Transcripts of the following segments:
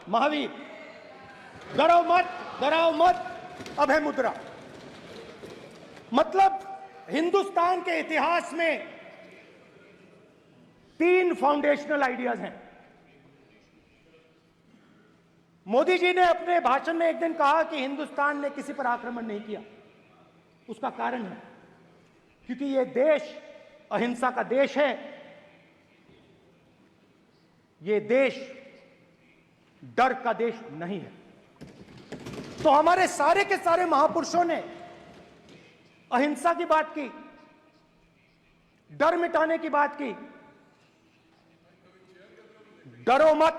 महावीर, डराओ मत, अभय मुद्रा। मतलब हिंदुस्तान के इतिहास में 3 फाउंडेशनल आइडियाज हैं। मोदी जी ने अपने भाषण में एक दिन कहा कि हिंदुस्तान ने किसी पर आक्रमण नहीं किया। उसका कारण है क्योंकि यह देश अहिंसा का देश है। यह देश डर का देश नहीं है। तो हमारे सारे के सारे महापुरुषों ने अहिंसा की बात की, डर मिटाने की बात की। डरो मत,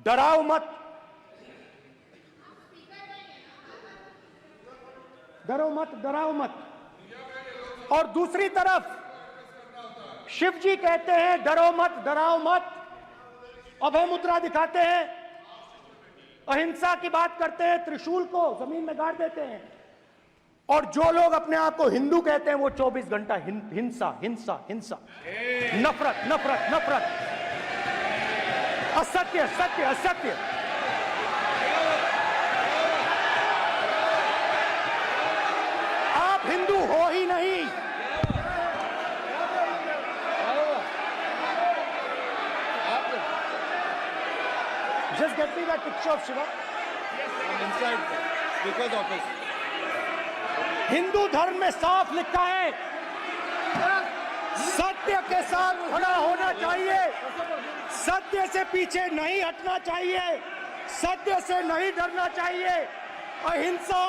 डराओ मत, डरो मत, डराओ मत। और दूसरी तरफ शिव जी कहते हैं डरो मत, डराओ मत, अभय मुद्रा दिखाते हैं, अहिंसा की बात करते हैं, त्रिशूल को जमीन में गाड़ देते हैं। और जो लोग अपने आप को हिंदू कहते हैं वो 24 घंटा हिंसा हिंसा हिंसा, नफरत नफरत नफरत, असत्य सत्य असत्य। आप हिंदू हो ही नहीं। Just get me that picture of Shiva. I'm inside Speaker's office. Hindu धर्म में साफ लिखा है सत्य के साथ खड़ा होना चाहिए, सत्य से पीछे नहीं हटना चाहिए, सत्य से नहीं डरना चाहिए। अहिंसा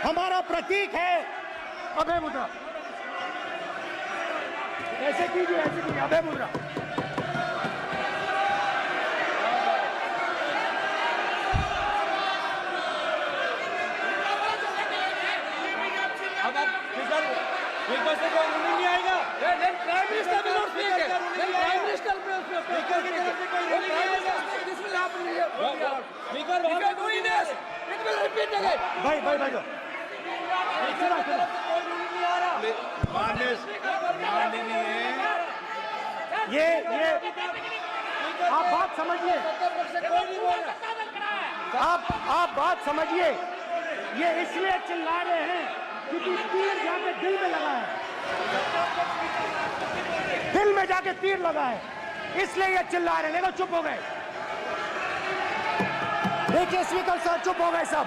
हमारा प्रतीक है। अभय मुद्रा ऐसे कीजिए, ऐसे कीजिए, अभय मुद्रा। स्पीकर से कोई नहीं आएगा। Prime minister will not speak. Then Prime Minister will speak. Speaker की तरफ से कोई नहीं आएगा। This will happen here. Speaker If you are doing this, it will repeat again. भाई भाई भाई ये आप बात समझिए, आप बात समझिए। ये इसलिए चिल्ला रहे हैं क्योंकि तीर जाके दिल में लगा है, दिल में जाके तीर लगा है, इसलिए ये चिल्ला रहे हैं। देखो चुप हो गए, देखिए स्पीकर साहब चुप हो गए सब।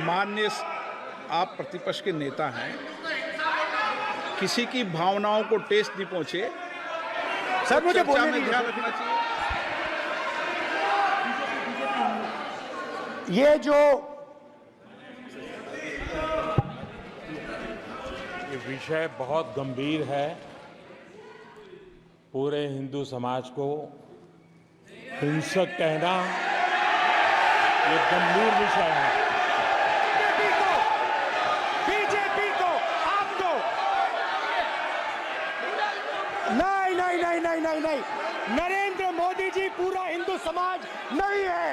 माननीय आप प्रतिपक्ष के नेता हैं, किसी की भावनाओं को ठेस नहीं पहुंचे। सर मुझे चर्चा बोलने में दीजिए। ध्यान रखना चाहिए। ये जो ये विषय बहुत गंभीर है। पूरे हिंदू समाज को हिंसक कहना ये गंभीर विषय है। बीजेपी को आपको नहीं, नरेंद्र मोदी जी पूरा हिंदू समाज नहीं है,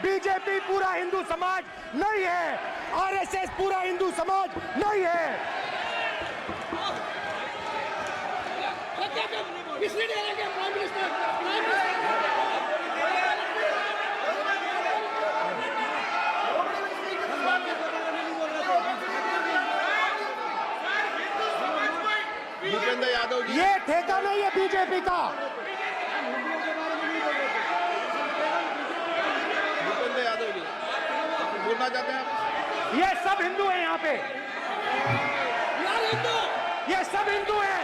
बीजेपी पूरा हिंदू समाज नहीं है, आरएसएस पूरा हिंदू समाज नहीं है। भूपेंद्र यादव जी, ये ठेका नहीं है बीजेपी का। भूपेंद्र यादव जी बोलना चाहते हैं आप? ये सब हिंदू हैं यहाँ पे, ये सब हिंदू हैं।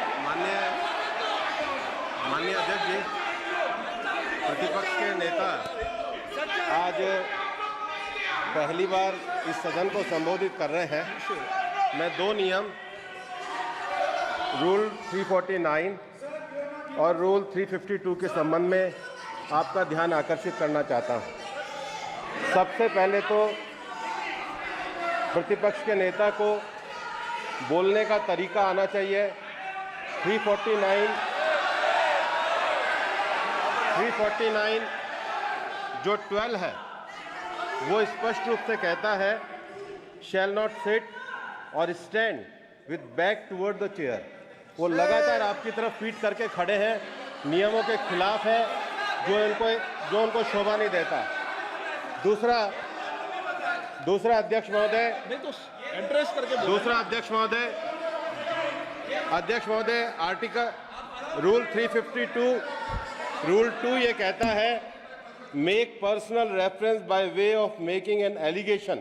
माननीय अध्यक्ष जी, प्रतिपक्ष के नेता आज पहली बार इस सदन को संबोधित कर रहे हैं। मैं 2 नियम रूल 349 और रूल 352 के संबंध में आपका ध्यान आकर्षित करना चाहता हूं। सबसे पहले तो प्रतिपक्ष के नेता को बोलने का तरीका आना चाहिए। 349 जो 12 है वो स्पष्ट रूप से कहता है शैल नॉट सिट और stand with back toward the chair. वो लगातार आपकी तरफ पीठ करके खड़े हैं, नियमों के खिलाफ है, जो उनको शोभा नहीं देता। दूसरा अध्यक्ष महोदय, नहीं तो एड्रेस करके बोलो। दूसरा अध्यक्ष महोदय आर्टिकल रूल 352 रूल 2 ये कहता है make personal reference by way of making an allegation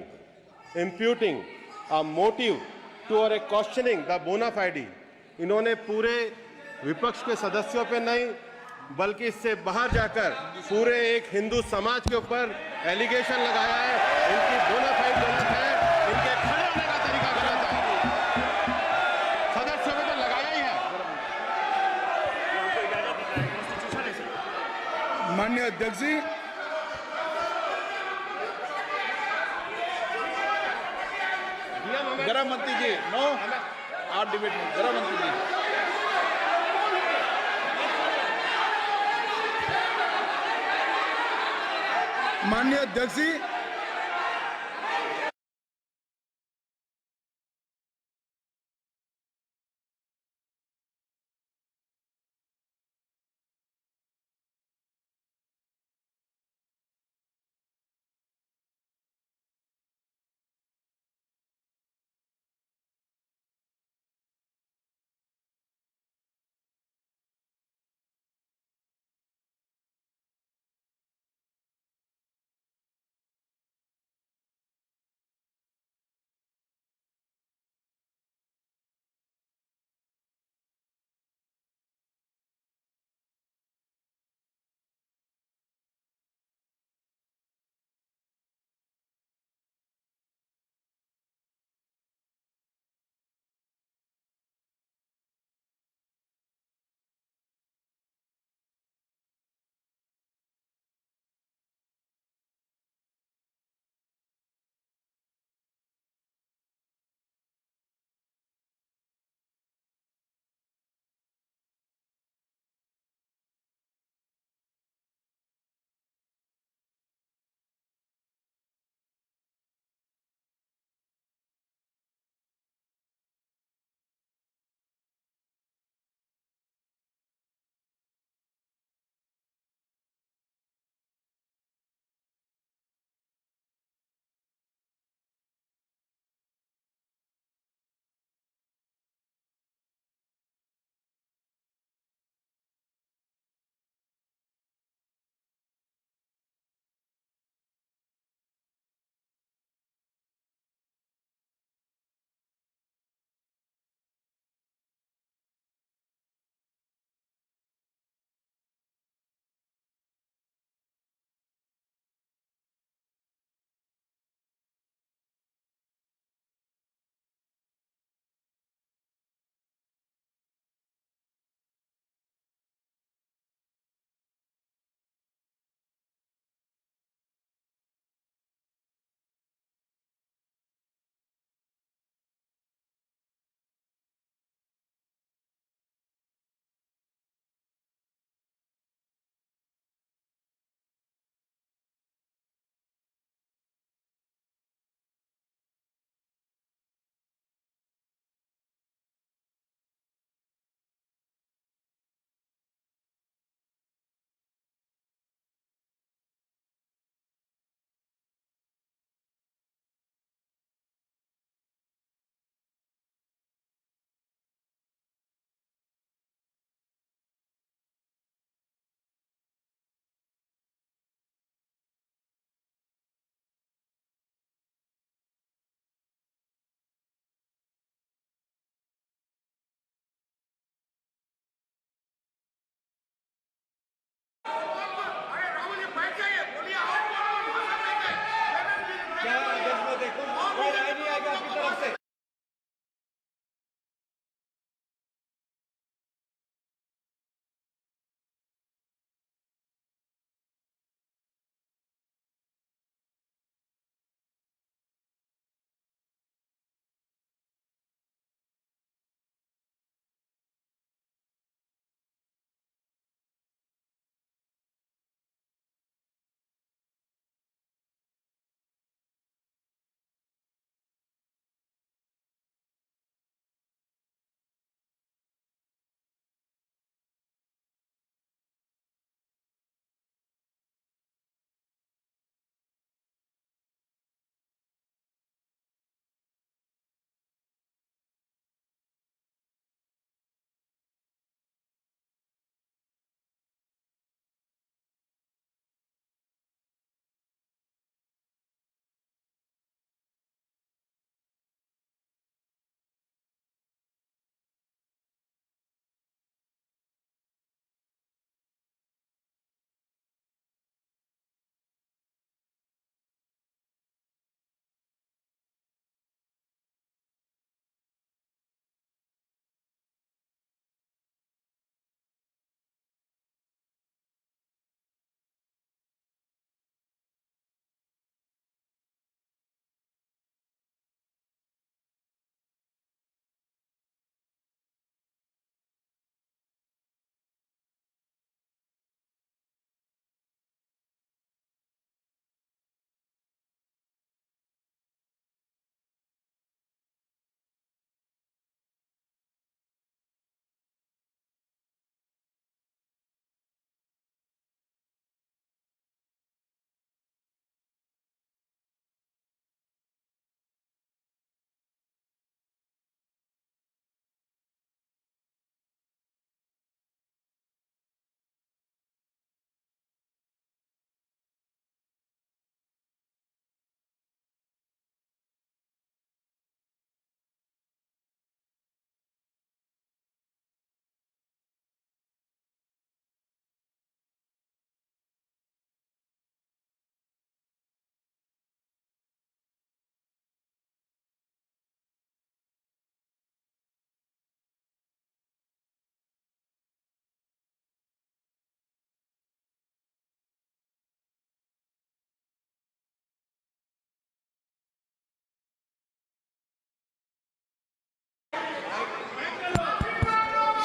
imputing a motive to or a questioning the बोना फाइडी। इन्होंने पूरे विपक्ष के सदस्यों पे नहीं बल्कि इससे बाहर जाकर पूरे एक हिंदू समाज के ऊपर एलिगेशन लगाया है। इनकी बोनाफाइड गलत है, इनके खड़े होने का तरीका गलत है। सदस्यों में तो लगाया ही है। माननीय अध्यक्ष जी, गृह मंत्री जी, नो आप डिबेट में गृह मंत्री जी। माननीय अध्यक्ष जी,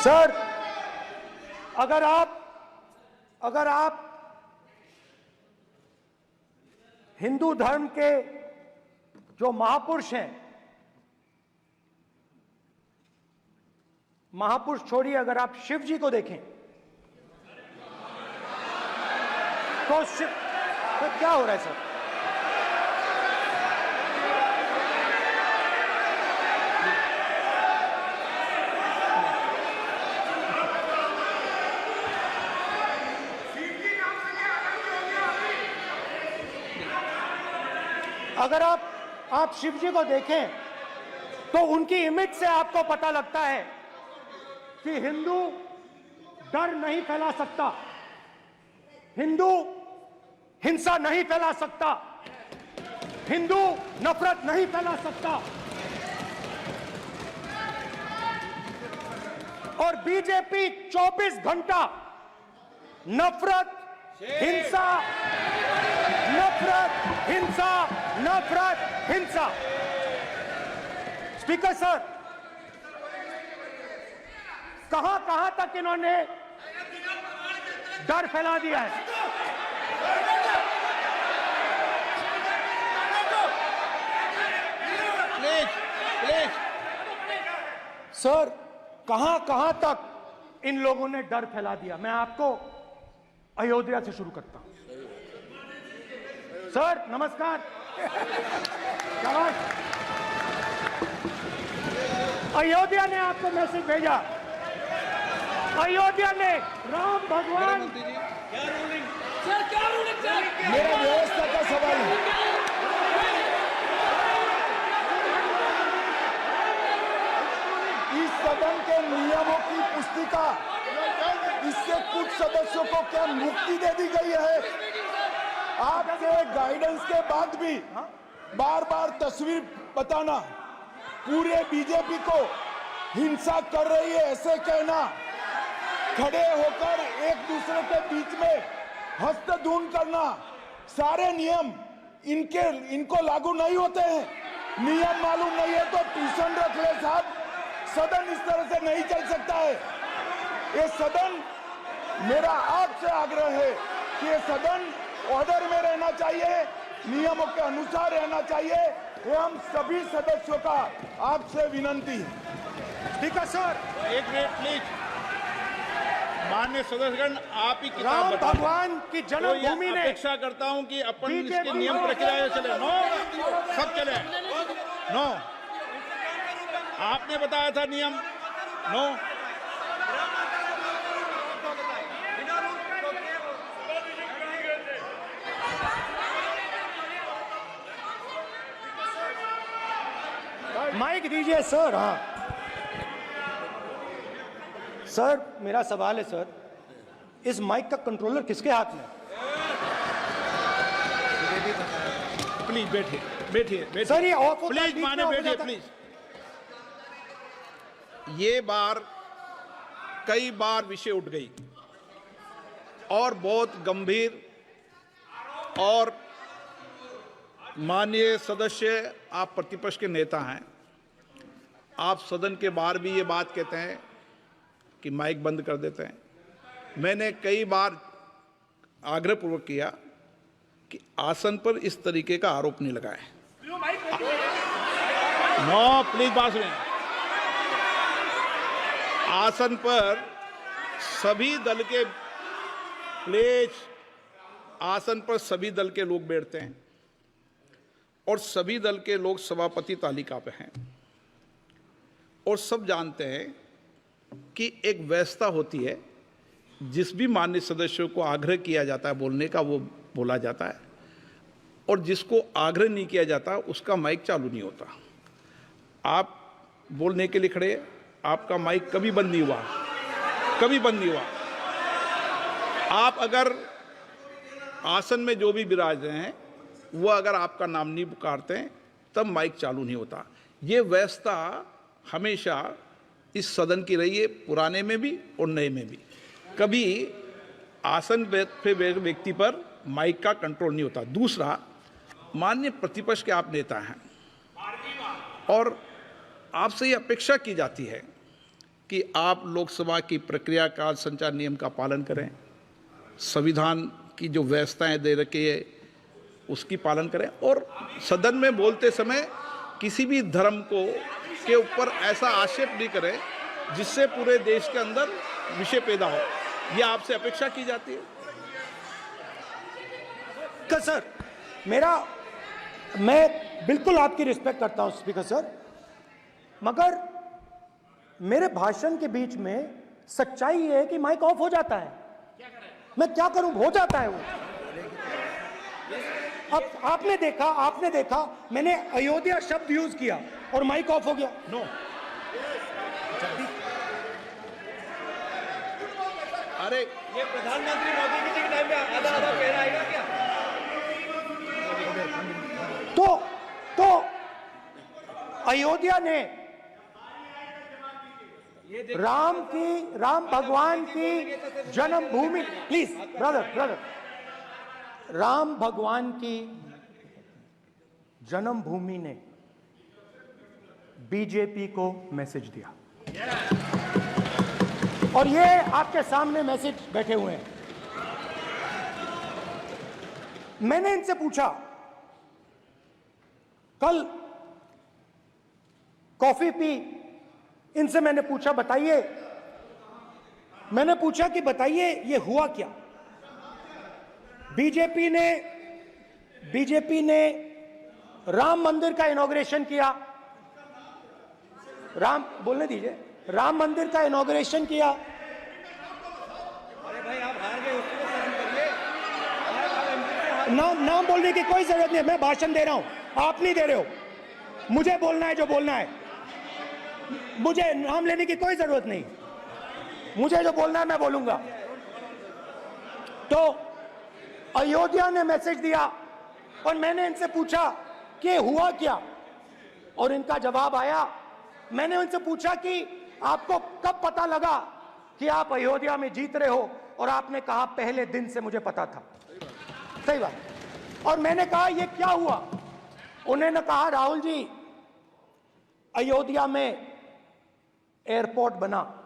सर, अगर आप हिंदू धर्म के जो महापुरुष हैं, महापुरुष छोड़िए, अगर आप शिव जी को देखें तो क्या हो रहा है सर? अगर आप शिव जी को देखें तो उनकी इमेज से आपको पता लगता है कि हिंदू डर नहीं फैला सकता, हिंदू हिंसा नहीं फैला सकता, हिंदू नफरत नहीं फैला सकता। और बीजेपी 24 घंटा नफरत, हिंसा, नफरत, हिंसा, नफरत, हिंसा। स्पीकर सर, कहां तक इन्होंने डर फैला दिया है? प्लीज सर, कहां तक इन लोगों ने डर फैला दिया? मैं आपको अयोध्या से शुरू करता हूं। सर नमस्कार। शाबाश। अयोध्या ने आपको मैसेज भेजा, अयोध्या ने राम भगवान। सर क्या रूलिंग सर? मेरा व्यवस्था का सवाल है। इस सदन के नियमों की पुस्तिका, इससे कुछ सदस्यों को क्या मुक्ति दे दी गई है? आपके गाइडेंस के बाद भी बार बार तस्वीर बताना, पूरे बीजेपी को हिंसा कर रही है ऐसे कहना, खड़े होकर एक दूसरे के बीच में हस्तधून करना, सारे नियम इनको लागू नहीं होते हैं। नियम मालूम नहीं है तो ट्यूशन रख ले साहब। सदन इस तरह से नहीं चल सकता है। ये सदन, मेरा आपसे आग्रह है कि ये सदन ऑर्डर में रहना चाहिए, नियमों के अनुसार रहना चाहिए। ये हम सभी सदस्यों का आपसे विनंती है। स्पीकर सर, एक मिनट प्लीज। माननीय सदस्यगण, आप ही किताब राम बताएं। भगवान की जन्मभूमि तो ने अपेक्षा करता हूं कि अपन इसके नियम प्रक्रिया चले। नो, सब चले। नो, आपने बताया था नियम। नो, माइक दीजिए सर। हाँ सर, मेरा सवाल है सर, इस माइक का कंट्रोलर किसके हाथ में? प्लीज बैठिए। सर ये ऑफ होता है, प्लीज बीच में माने ऑफ हो बैठिए जाता है। प्लीज। ये बार कई बार विषय उठ गई और बहुत गंभीर, और माननीय सदस्य, आप प्रतिपक्ष के नेता हैं, आप सदन के बाहर भी ये बात कहते हैं कि माइक बंद कर देते हैं। मैंने कई बार आग्रहपूर्वक किया कि आसन पर इस तरीके का आरोप नहीं लगाएं। नो, प्लीज बात सुनिए। आसन पर सभी दल के, प्लीज, आसन पर सभी दल के लोग बैठते हैं और सभी दल के लोग सभापति तालिका पे हैं, और सब जानते हैं कि एक व्यवस्था होती है, जिस भी माननीय सदस्यों को आग्रह किया जाता है बोलने का वो बोला जाता है, और जिसको आग्रह नहीं किया जाता उसका माइक चालू नहीं होता। आप बोलने के लिए खड़े, आपका माइक कभी बंद नहीं हुआ, कभी बंद नहीं हुआ। आप अगर आसन में जो भी विराज रहे हैं वो अगर आपका नाम नहीं पुकारते हैं तब माइक चालू नहीं होता। ये व्यवस्था हमेशा इस सदन की रही है, पुराने में भी और नए में भी। कभी आसन पे व्यक्ति पर माइक का कंट्रोल नहीं होता। दूसरा, माननीय प्रतिपक्ष के आप नेता हैं और आपसे ये अपेक्षा की जाती है कि आप लोकसभा की प्रक्रिया का संचार नियम का पालन करें, संविधान की जो व्यवस्थाएं दे रखी है उसकी पालन करें, और सदन में बोलते समय किसी भी धर्म को के ऊपर ऐसा आक्षेप नहीं करें जिससे पूरे देश के अंदर विषय पैदा हो। यह आपसे अपेक्षा की जाती है। सर, मैं बिल्कुल आपकी रिस्पेक्ट करता हूं स्पीकर सर, मगर मेरे भाषण के बीच में सच्चाई ये है कि माइक ऑफ हो जाता है। मैं क्या करूं, हो जाता है वो। अब आपने देखा मैंने अयोध्या शब्द यूज किया और माइक ऑफ हो गया। नो, अरे ये प्रधानमंत्री मोदी जी के टाइम में आधा आधा कह रहा है क्या? तो अयोध्या ने राम भगवान की जन्मभूमि, प्लीज ब्रदर, राम भगवान की जन्मभूमि ने बीजेपी को मैसेज दिया, और ये आपके सामने मैसेज बैठे हुए हैं। मैंने इनसे पूछा, कल कॉफी पी, इनसे मैंने पूछा बताइए ये हुआ क्या। बीजेपी ने राम मंदिर का इनॉग्रेशन किया, बोलने दीजिए, राम मंदिर का इनॉग्रेशन किया। अरे भाई आप हार गए, उसको सहन करिए। नाम बोलने की कोई जरूरत नहीं है, मैं भाषण दे रहा हूं, आप नहीं दे रहे हो। मुझे बोलना है जो बोलना है, मुझे नाम लेने की कोई जरूरत नहीं, मुझे जो बोलना है मैं बोलूंगा। तो अयोध्या ने मैसेज दिया और मैंने इनसे पूछा कि हुआ क्या, और इनका जवाब आया। मैंने उनसे पूछा कि आपको कब पता लगा कि आप अयोध्या में जीत रहे हो, और आपने कहा पहले दिन से मुझे पता था। सही बात। और मैंने कहा ये क्या हुआ, उन्होंने कहा राहुल जी अयोध्या में एयरपोर्ट बना,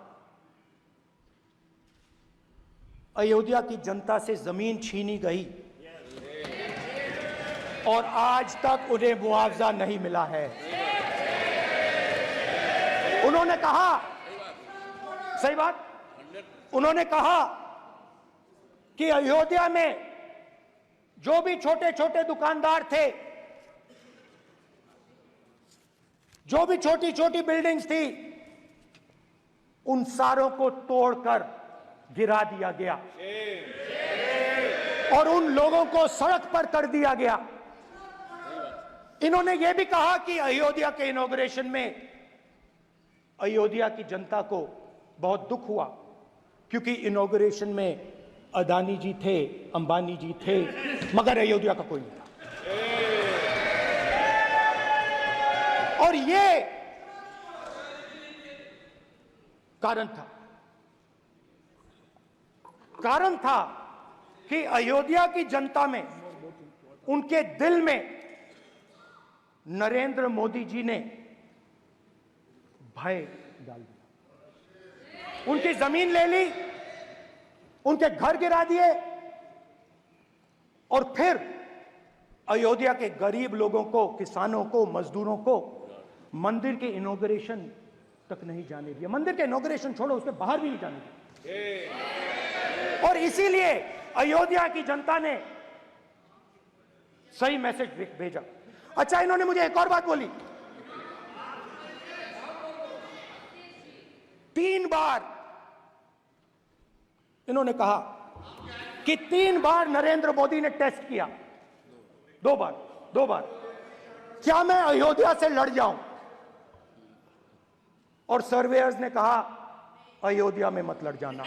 अयोध्या की जनता से जमीन छीनी गई और आज तक उन्हें मुआवजा नहीं मिला है। उन्होंने कहा, सही बात, उन्होंने कहा कि अयोध्या में जो भी छोटे छोटे दुकानदार थे, जो भी छोटी छोटी बिल्डिंग्स थी, उन सारों को तोड़कर गिरा दिया गया और उन लोगों को सड़क पर कर दिया गया। इन्होंने यह भी कहा कि अयोध्या के इनॉग्रेशन में अयोध्या की जनता को बहुत दुख हुआ, क्योंकि इनॉग्रेशन में अदानी जी थे, अंबानी जी थे, मगर अयोध्या का कोई नहीं था। और ये कारण था कि अयोध्या की जनता में, उनके दिल में नरेंद्र मोदी जी ने भय डाल दिया। उनकी जमीन ले ली, उनके घर गिरा दिए, और फिर अयोध्या के गरीब लोगों को, किसानों को, मजदूरों को मंदिर के इनॉग्रेशन तक नहीं जाने दिया। मंदिर के इनॉग्रेशन छोड़ो, उसके बाहर भी नहीं जाने दिया। और इसीलिए अयोध्या की जनता ने सही मैसेज भेजा। अच्छा, इन्होंने मुझे एक और बात बोली, 3 बार इन्होंने कहा कि 3 बार नरेंद्र मोदी ने टेस्ट किया, 2 बार क्या मैं अयोध्या से लड़ जाऊं, और सर्वेयर्स ने कहा अयोध्या में मत लड़ जाना,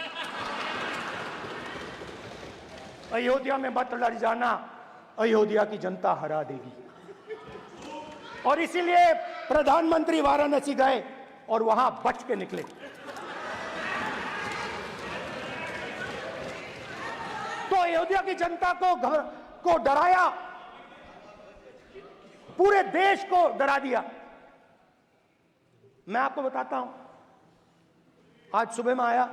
अयोध्या में मत लड़ जाना, अयोध्या की जनता हरा देगी। और इसीलिए प्रधानमंत्री वाराणसी गए और वहां बच के निकले। तो अयोध्या की जनता को डराया, पूरे देश को डरा दिया। मैं आपको बताता हूं, आज सुबह में आया,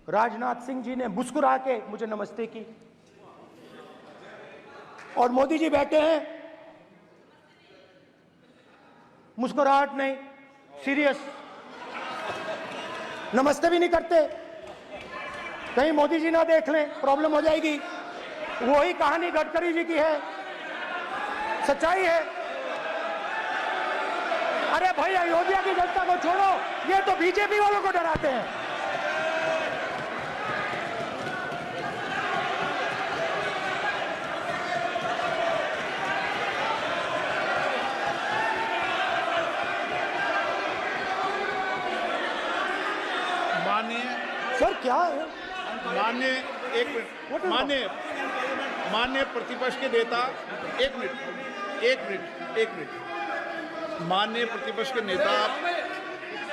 राजनाथ सिंह जी ने मुस्कुरा के मुझे नमस्ते की और मोदी जी बैठे हैं, मुस्कुराहट नहीं, सीरियस, नमस्ते भी नहीं करते। कहीं मोदी जी ना देख लें, प्रॉब्लम हो जाएगी। वही कहानी गडकरी जी की है, सच्चाई है। अरे भाई, अयोध्या की जनता को छोड़ो, ये तो बीजेपी वालों को डराते हैं। सर क्या है? माननीय एक मिनट, माननीय प्रतिपक्ष के नेता, एक मिनट, माननीय प्रतिपक्ष के नेता,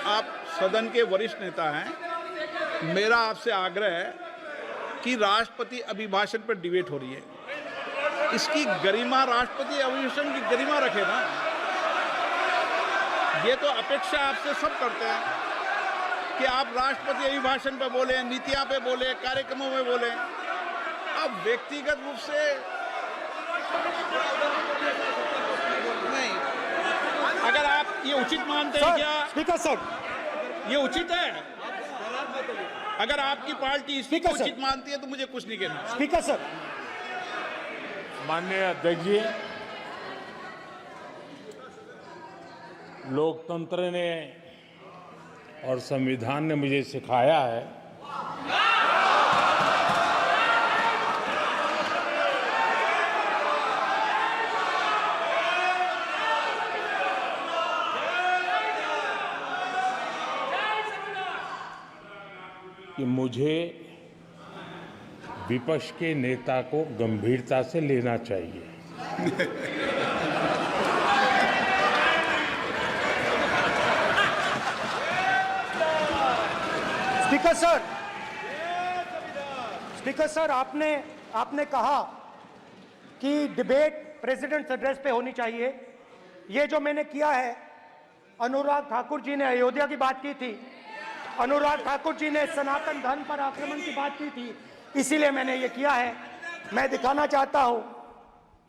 आप सदन के वरिष्ठ नेता हैं। मेरा आपसे आग्रह है कि राष्ट्रपति अभिभाषण पर डिबेट हो रही है, इसकी गरिमा, राष्ट्रपति अभिभाषण की गरिमा रखे ना। ये तो अपेक्षा आपसे सब करते हैं कि आप राष्ट्रपति अभिभाषण पे बोले, नीतियां पे बोले, कार्यक्रमों में बोले। अब व्यक्तिगत रूप से नहीं, अगर आप ये उचित मानते हैं क्या? स्पीकर सर, ये उचित है? अगर आपकी पार्टी इसको उचित मानती है तो मुझे कुछ नहीं कहना। स्पीकर सर, माननीय अध्यक्ष जी, लोकतंत्र ने और संविधान ने मुझे सिखाया है कि मुझे विपक्ष के नेता को गंभीरता से लेना चाहिए। स्पीकर सर, आपने कहा कि डिबेट प्रेसिडेंट्स एड्रेस पे होनी चाहिए। ये जो मैंने किया है, अनुराग ठाकुर जी ने अयोध्या की बात की थी, अनुराग ठाकुर जी ने सनातन धर्म पर आक्रमण की बात की थी, इसीलिए मैंने ये किया है। मैं दिखाना चाहता हूं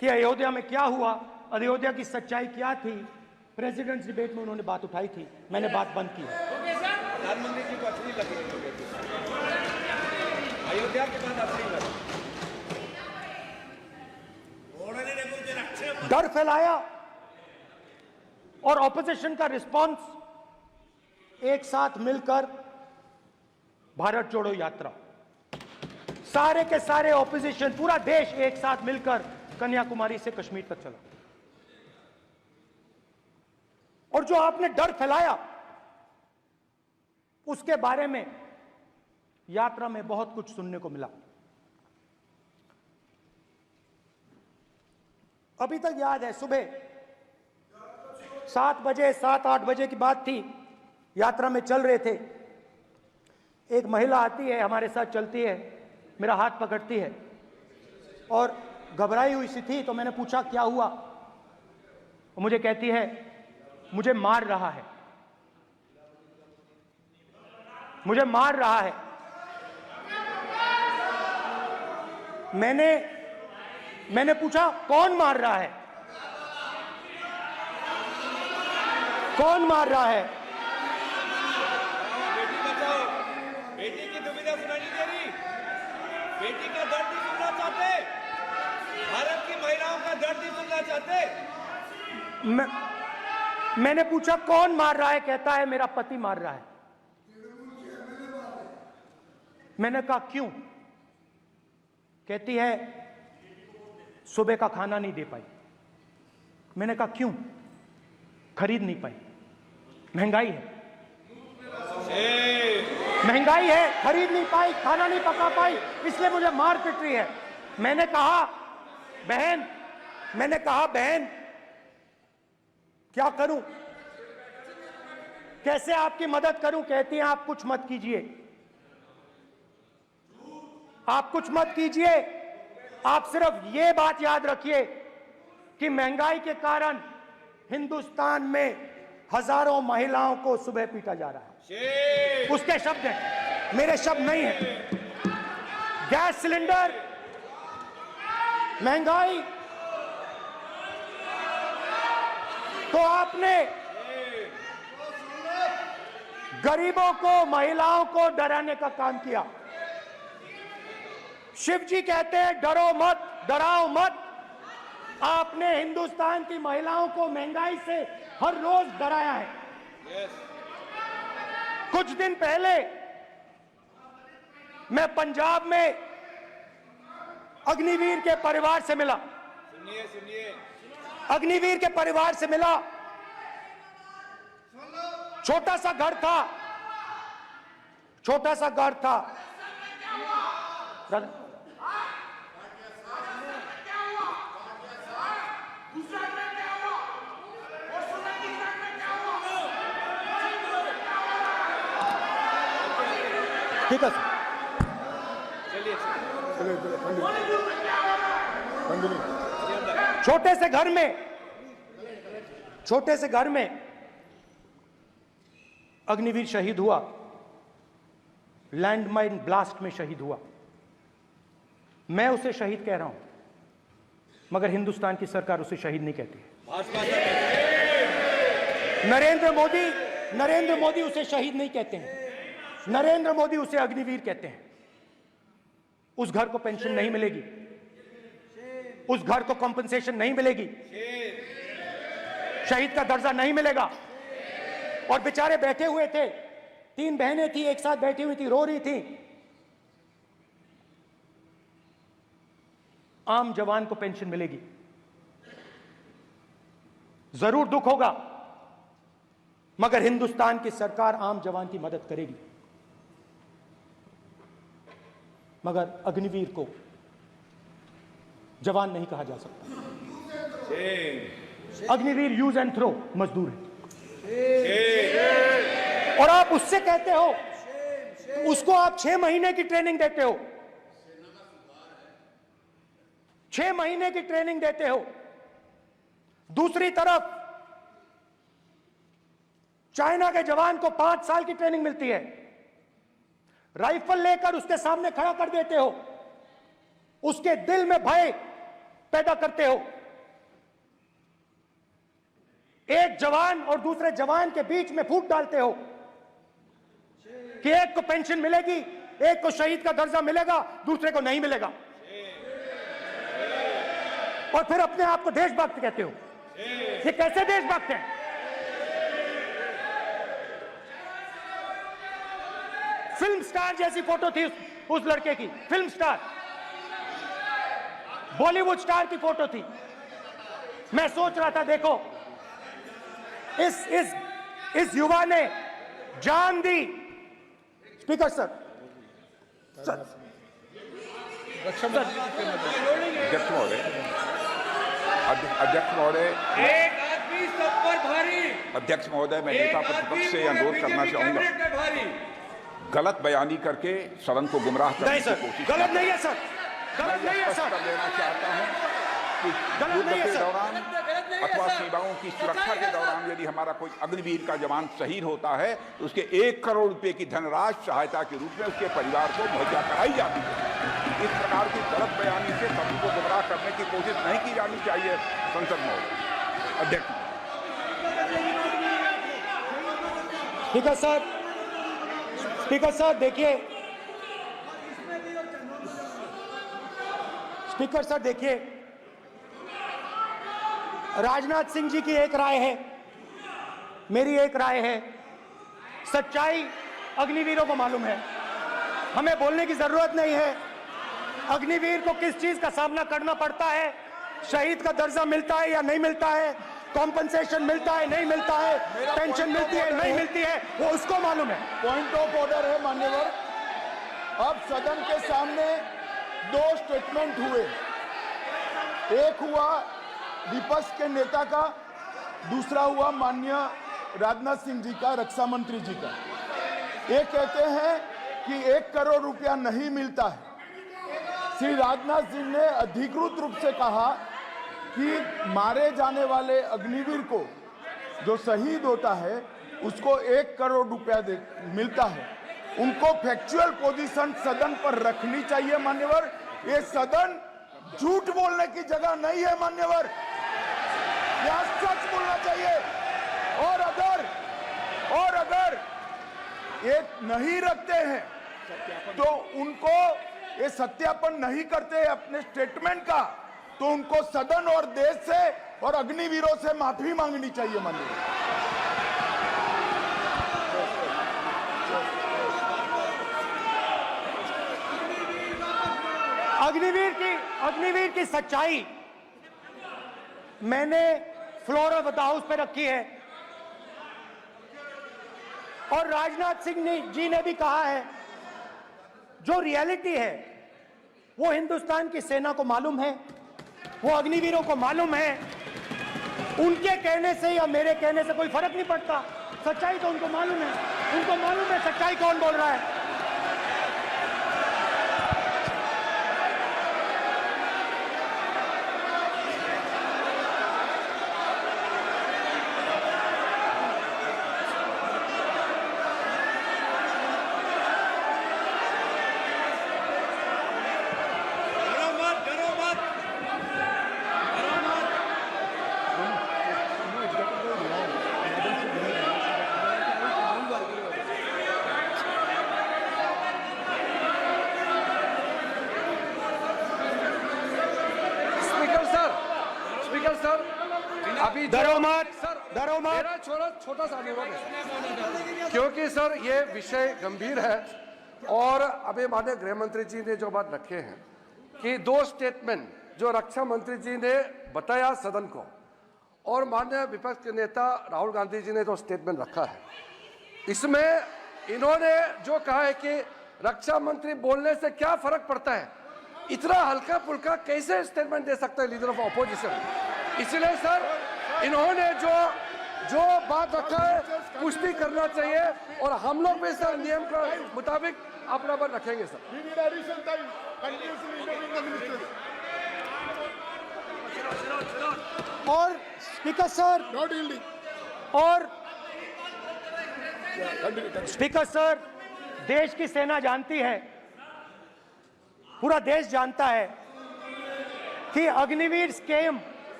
कि अयोध्या में क्या हुआ, अयोध्या की सच्चाई क्या थी। प्रेसिडेंट्स डिबेट में उन्होंने बात उठाई थी, मैंने बात बंद की। प्रधानमंत्री जी को अच्छी लगी अयोध्या के बाद अच्छी लगी, डर फैलाया और ऑपोजिशन का रिस्पांस एक साथ मिलकर भारत जोड़ो यात्रा, सारे के सारे ऑपोजिशन, पूरा देश एक साथ मिलकर कन्याकुमारी से कश्मीर तक चला। और जो आपने डर फैलाया, उसके बारे में यात्रा में बहुत कुछ सुनने को मिला। अभी तक याद है, सुबह 7 बजे, 7-8 बजे की बात थी, यात्रा में चल रहे थे। एक महिला आती है, हमारे साथ चलती है, मेरा हाथ पकड़ती है और घबराई हुई सी थी। तो मैंने पूछा क्या हुआ, वो मुझे कहती है मुझे मार रहा है, मुझे मार रहा है। मैंने पूछा कौन मार रहा है, कौन मार रहा है? बेटी बचाओ, बेटी की दुविधा सुनाई नहीं दे रही, बेटी का दर्द नहीं सुनना चाहते, भारत की महिलाओं का दर्द नहीं सुनना चाहते। मैंने पूछा कौन मार रहा है, कहता है मेरा पति मार रहा है। मैंने कहा क्यों? कहती है सुबह का खाना नहीं दे पाई। मैंने कहा क्यों? खरीद नहीं पाई, महंगाई है, महंगाई है, खरीद नहीं पाई, खाना नहीं पका पाई, इसलिए मुझे मार पिट रही है। मैंने कहा बहन क्या करूं, कैसे आपकी मदद करूं? कहती हैं आप कुछ मत कीजिए, आप कुछ मत कीजिए, आप सिर्फ ये बात याद रखिए कि महंगाई के कारण हिंदुस्तान में हजारों महिलाओं को सुबह पीटा जा रहा है। उसके शब्द हैं, मेरे शब्द नहीं हैं। गैस सिलेंडर, महंगाई, तो आपने गरीबों को, महिलाओं को डराने का काम किया। शिव जी कहते हैं डरो मत, डराओ मत। आपने हिंदुस्तान की महिलाओं को महंगाई से हर रोज डराया है। कुछ दिन पहले मैं पंजाब में अग्निवीर के परिवार से मिला। सुनिए अग्निवीर के परिवार से मिला। छोटा सा घर था, छोटा सा घर था। ठीक है सर, छोटे से घर में अग्निवीर शहीद हुआ, लैंडमाइन ब्लास्ट में शहीद हुआ। मैं उसे शहीद कह रहा हूं, मगर हिंदुस्तान की सरकार उसे शहीद नहीं कहती है। नरेंद्र मोदी उसे शहीद नहीं कहते हैं। नरेंद्र मोदी उसे अग्निवीर कहते हैं। उस घर को पेंशन नहीं मिलेगी, उस घर को कॉम्पनसेशन नहीं मिलेगी, शहीद का दर्जा नहीं मिलेगा। और बेचारे बैठे हुए थे, 3 बहनें थी, एक साथ बैठी हुई थी, रो रही थी। आम जवान को पेंशन मिलेगी, जरूर दुख होगा, मगर हिंदुस्तान की सरकार आम जवान की मदद करेगी। मगर अग्निवीर को जवान नहीं कहा जा सकता। अग्निवीर यूज एंड थ्रो मजदूर है। और आप उससे कहते हो, उसको आप 6 महीने की ट्रेनिंग देते हो, 6 महीने की ट्रेनिंग देते हो। दूसरी तरफ चाइना के जवान को 5 साल की ट्रेनिंग मिलती है। राइफल लेकर उसके सामने खड़ा कर देते हो, उसके दिल में भय पैदा करते हो। एक जवान और दूसरे जवान के बीच में फूट डालते हो कि एक को पेंशन मिलेगी, एक को शहीद का दर्जा मिलेगा, दूसरे को नहीं मिलेगा। और फिर अपने आप को देशभक्त कहते हो। ये कैसे देशभक्त हैं? फिल्म स्टार जैसी फोटो थी उस लड़के की, फिल्म स्टार, बॉलीवुड स्टार की फोटो थी। मैं सोच रहा था, देखो इस युवा ने जान दी। स्पीकर सर, अध्यक्ष महोदय, एक आदमी सब पर भारी। अध्यक्ष महोदय, मैं नेता प्रतिपक्ष से अनुरोध करना चाहूंगा, गलत बयानी करके सदन को गुमराह करने की कोशिश गलत नहीं है सर, गलत नहीं है सर, कर देना चाहता हूं कि युद्ध के दौरान अथवा सेवाओं की सुरक्षा के दौरान यदि हमारा कोई अग्निवीर का जवान शहीद होता है तो उसके 1 करोड़ रुपए की धनराशि सहायता के रूप में उसके परिवार को मुहैया कराई जाती है। इस प्रकार की गलत बयानी से सभी को गुमराह करने की कोशिश नहीं की जानी चाहिए। संसद महोदय, अध्यक्ष। स्पीकर सर, स्पीकर सर देखिए, स्पीकर सर देखिए, राजनाथ सिंह जी की एक राय है, मेरी एक राय है। सच्चाई अग्निवीरों को मालूम है, हमें बोलने की जरूरत नहीं है। अग्निवीर को किस चीज का सामना करना पड़ता है, शहीद का दर्जा मिलता है या नहीं मिलता है, कॉम्पनसेशन मिलता है नहीं मिलता है, पेंशन मिलती है नहीं मिलती है, वो उसको मालूम है। पॉइंट ऑफ ऑर्डर है मान्यवर। अब सदन के सामने 2 स्टेटमेंट हुए, एक हुआ विपक्ष के नेता का, दूसरा हुआ माननीय राजनाथ सिंह जी का, रक्षा मंत्री जी का। ये कहते हैं कि 1 करोड़ रुपया नहीं मिलता है। श्री राजनाथ सिंह ने अधिकृत रूप से कहा कि मारे जाने वाले अग्निवीर को जो शहीद होता है उसको 1 करोड़ रुपया मिलता है। उनको फैक्चुअल पोजीशन सदन पर रखनी चाहिए मान्यवर। ये सदन झूठ बोलने की जगह नहीं है मान्यवर, यह सच बोलना चाहिए। और अगर ये नहीं रखते हैं तो उनको ये सत्यापन नहीं करते अपने स्टेटमेंट का, तो उनको सदन और देश से और अग्निवीरों से माफी मांगनी चाहिए माननीय। अग्निवीर की सच्चाई मैंने फ्लोर ऑफ द हाउस पे रखी है और राजनाथ सिंह जी ने भी कहा है, जो रियलिटी है वो हिंदुस्तान की सेना को मालूम है, वो अग्निवीरों को मालूम है। उनके कहने से या मेरे कहने से कोई फर्क नहीं पड़ता, सच्चाई तो उनको मालूम है। उनको मालूम है सच्चाई कौन बोल रहा है। अभी डरो मत, मेरा छोटा सा अनुरोध है, क्योंकि सर ये विषय गंभीर है और अभी माननीय गृह मंत्री जी ने जो बात रखे हैं कि 2 स्टेटमेंट जो रक्षा मंत्री जी ने बताया सदन को और माननीय विपक्ष के नेता राहुल गांधी जी ने जो स्टेटमेंट रखा है, इसमें इन्होंने जो कहा है कि रक्षा मंत्री बोलने से क्या फर्क पड़ता है, इतना हल्का फुल्का कैसे स्टेटमेंट दे सकता है लीडर ऑफ ऑपोजिशन। इसलिए सर इन्होंने जो बात रखा है पुष्टि करना चाहिए और हम लोग भी सर नियम के मुताबिक अपना बात रखेंगे सर। और स्पीकर सर स्पीकर सर, देश की सेना जानती है, पूरा देश जानता है कि अग्निवीर स्कीम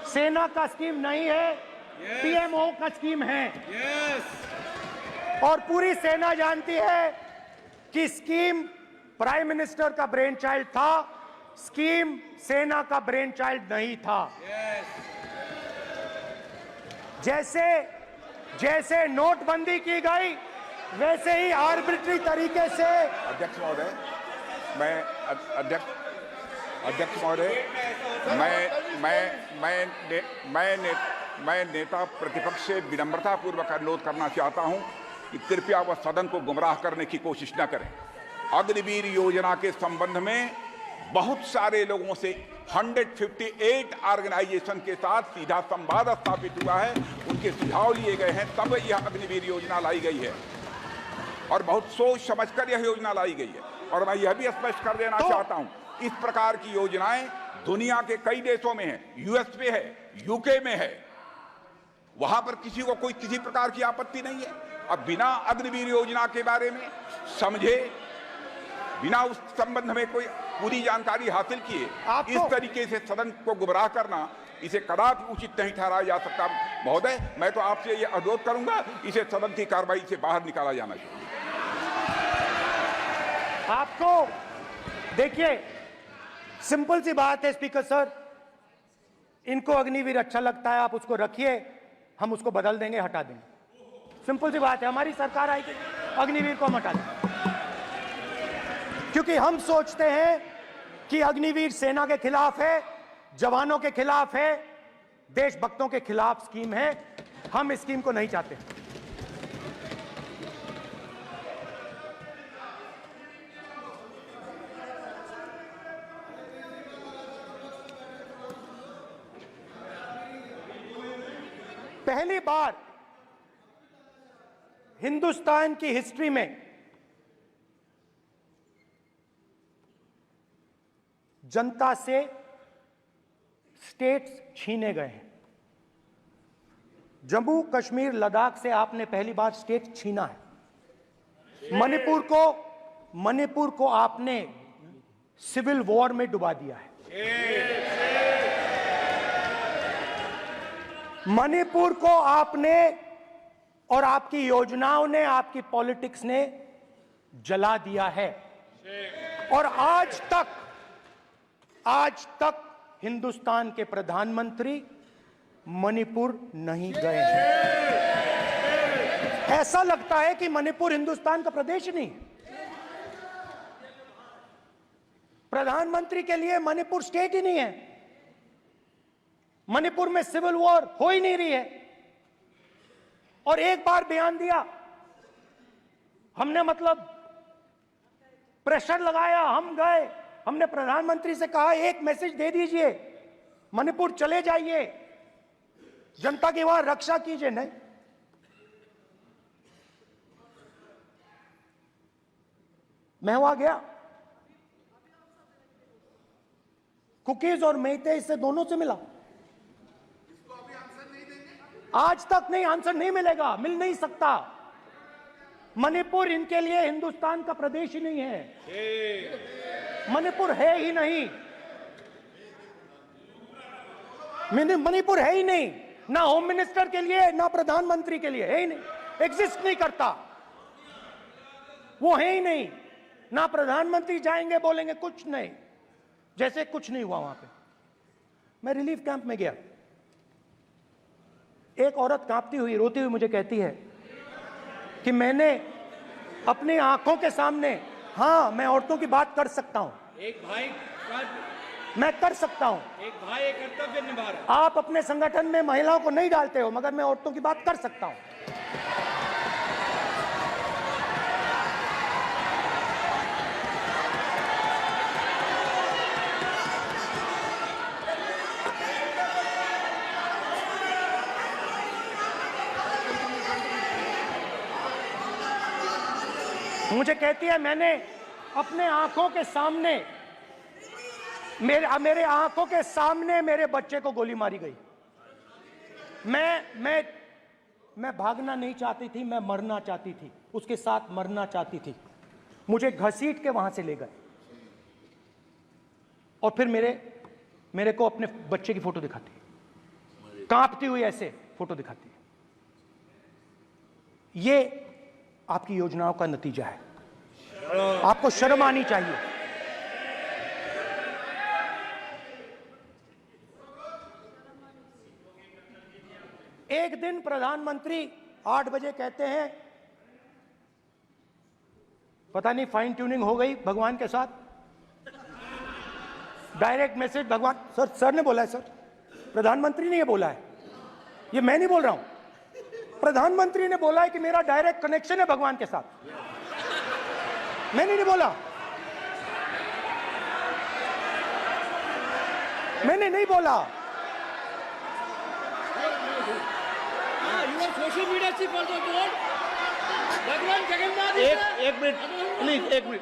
सेना का स्कीम नहीं है, पीएमओ का स्कीम है। और पूरी सेना जानती है कि स्कीम प्राइम मिनिस्टर का ब्रेन चाइल्ड था, स्कीम सेना का ब्रेन चाइल्ड नहीं था। जैसे नोटबंदी की गई वैसे ही आर्बिट्री तरीके से। अध्यक्ष महोदय, मैं नेता प्रतिपक्ष से विनम्रता पूर्वक अनुरोध करना चाहता हूं कि कृपया वह सदन को गुमराह करने की कोशिश न करें। अग्निवीर योजना के संबंध में बहुत सारे लोगों से 158 ऑर्गेनाइजेशन के साथ सीधा संवाद स्थापित हुआ है, उनके सुझाव लिए गए हैं, तब यह अग्निवीर योजना लाई गई है और बहुत सोच समझकर यह योजना लाई गई है। और मैं यह भी स्पष्ट कर देना चाहता हूं, इस प्रकार की योजनाएं दुनिया के कई देशों में है, यूएस में है, यूके में है, वहां पर किसी को कोई किसी प्रकार की आपत्ति नहीं है। अब बिना अग्निवीर योजना के बारे में समझे, बिना उस संबंध में कोई पूरी जानकारी हासिल किए इस तरीके से सदन को गुमराह करना, इसे कदापि उचित नहीं ठहराया जा सकता। महोदय, मैं तो आपसे यह अनुरोध करूंगा, इसे सदन की कार्रवाई से बाहर निकाला जाना चाहिए। आपको देखिए, सिंपल सी बात है स्पीकर सर, इनको अग्निवीर अच्छा लगता है, आप उसको रखिए, हम उसको बदल देंगे, हटा देंगे। सिंपल सी बात है, हमारी सरकार आएगी, अग्निवीर को हम हटा देंगे, क्योंकि हम सोचते हैं कि अग्निवीर सेना के खिलाफ है, जवानों के खिलाफ है, देशभक्तों के खिलाफ स्कीम है। हम इस स्कीम को नहीं चाहते। पहली बार हिंदुस्तान की हिस्ट्री में जनता से स्टेट्स छीने गए हैं। जम्मू कश्मीर लद्दाख से आपने पहली बार स्टेट छीना है। मणिपुर को आपने सिविल वॉर में डुबा दिया है। मणिपुर को आपने और आपकी योजनाओं ने, आपकी पॉलिटिक्स ने जला दिया है। और आज तक हिंदुस्तान के प्रधानमंत्री मणिपुर नहीं गए हैं। ऐसा लगता है कि मणिपुर हिंदुस्तान का प्रदेश नहीं। प्रधानमंत्री के लिए मणिपुर स्टेट ही नहीं है। मणिपुर में सिविल वॉर हो ही नहीं रही है। और एक बार बयान दिया हमने, मतलब प्रेशर लगाया, हम गए, हमने प्रधानमंत्री से कहा एक मैसेज दे दीजिए, मणिपुर चले जाइए, जनता की वहां रक्षा कीजिए। नहीं, मैं वहां गया, कुकीज और मेहते से दोनों से मिला। आज तक नहीं, आंसर नहीं मिलेगा, मिल नहीं सकता। मणिपुर इनके लिए हिंदुस्तान का प्रदेश ही नहीं है। मणिपुर है ही नहीं, मणिपुर है ही नहीं, ना होम मिनिस्टर के लिए ना प्रधानमंत्री के लिए, है ही नहीं, एग्जिस्ट नहीं करता, वो है ही नहीं। ना प्रधानमंत्री जाएंगे बोलेंगे कुछ नहीं, जैसे कुछ नहीं हुआ वहां पे। मैं रिलीफ कैंप में गया, एक औरत कांपती हुई, रोती हुई मुझे कहती है कि मैंने अपनी आंखों के सामने, हाँ मैं औरतों की बात कर सकता हूं, एक भाई मैं कर सकता हूं, एक भाई एक कर्तव्य निभा रहा है। आप अपने संगठन में महिलाओं को नहीं डालते हो, मगर मैं औरतों की बात कर सकता हूं। मुझे कहती है मैंने अपने आंखों के सामने, मेरे आंखों के सामने मेरे बच्चे को गोली मारी गई। मैं भागना नहीं चाहती थी, मैं मरना चाहती थी, उसके साथ मरना चाहती थी। मुझे घसीट के वहां से ले गए और फिर मेरे को अपने बच्चे की फोटो दिखाती है, कांपती हुई ऐसे फोटो दिखाती है। ये आपकी योजनाओं का नतीजा है। आपको शर्म आनी चाहिए। एक दिन प्रधानमंत्री 8 बजे कहते हैं, पता नहीं फाइन ट्यूनिंग हो गई भगवान के साथ, डायरेक्ट मैसेज भगवान, सर ने बोला है, सर प्रधानमंत्री ने ये बोला है, ये मैं नहीं बोल रहा हूं, प्रधानमंत्री ने बोला है कि मेरा डायरेक्ट कनेक्शन है भगवान के साथ, मैंने नहीं बोला, मैंने नहीं बोला। सोशल मीडिया से भगवान जगन्नाथ, एक मिनट प्लीज, एक मिनट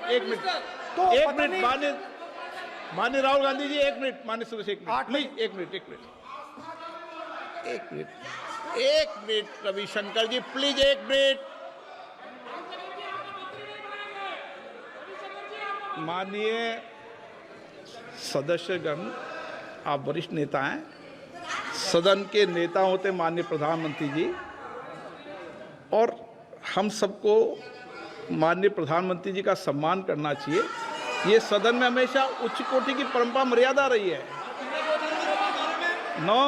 तो एक पता मिनट नहीं- माननीय राहुल गांधी जी, एक मिनट, माननीय सुरेश, एक मिनट प्लीज, एक मिनट रविशंकर जी प्लीज, एक मिनट। माननीय सदस्यगण, आप वरिष्ठ नेता हैं, सदन के नेता होते माननीय प्रधानमंत्री जी, और हम सबको माननीय प्रधानमंत्री जी का सम्मान करना चाहिए। ये सदन में हमेशा उच्च कोटि की परंपरा मर्यादा रही है। नो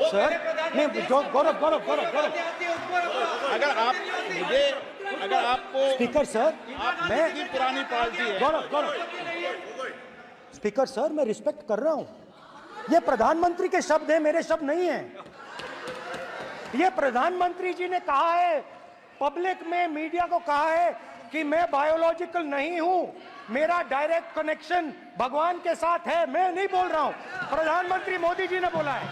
सर नहीं, गौरव अगर आपको स्पीकर सर, मैं की पुरानी पार्टी है, गौरव स्पीकर सर, मैं रिस्पेक्ट कर रहा हूं। ये प्रधानमंत्री के शब्द हैं, मेरे शब्द नहीं हैं। ये प्रधानमंत्री जी ने कहा है, पब्लिक में मीडिया को कहा है कि मैं बायोलॉजिकल नहीं हूं, मेरा डायरेक्ट कनेक्शन भगवान के साथ है। मैं नहीं बोल रहा हूं, प्रधानमंत्री मोदी जी ने बोला है।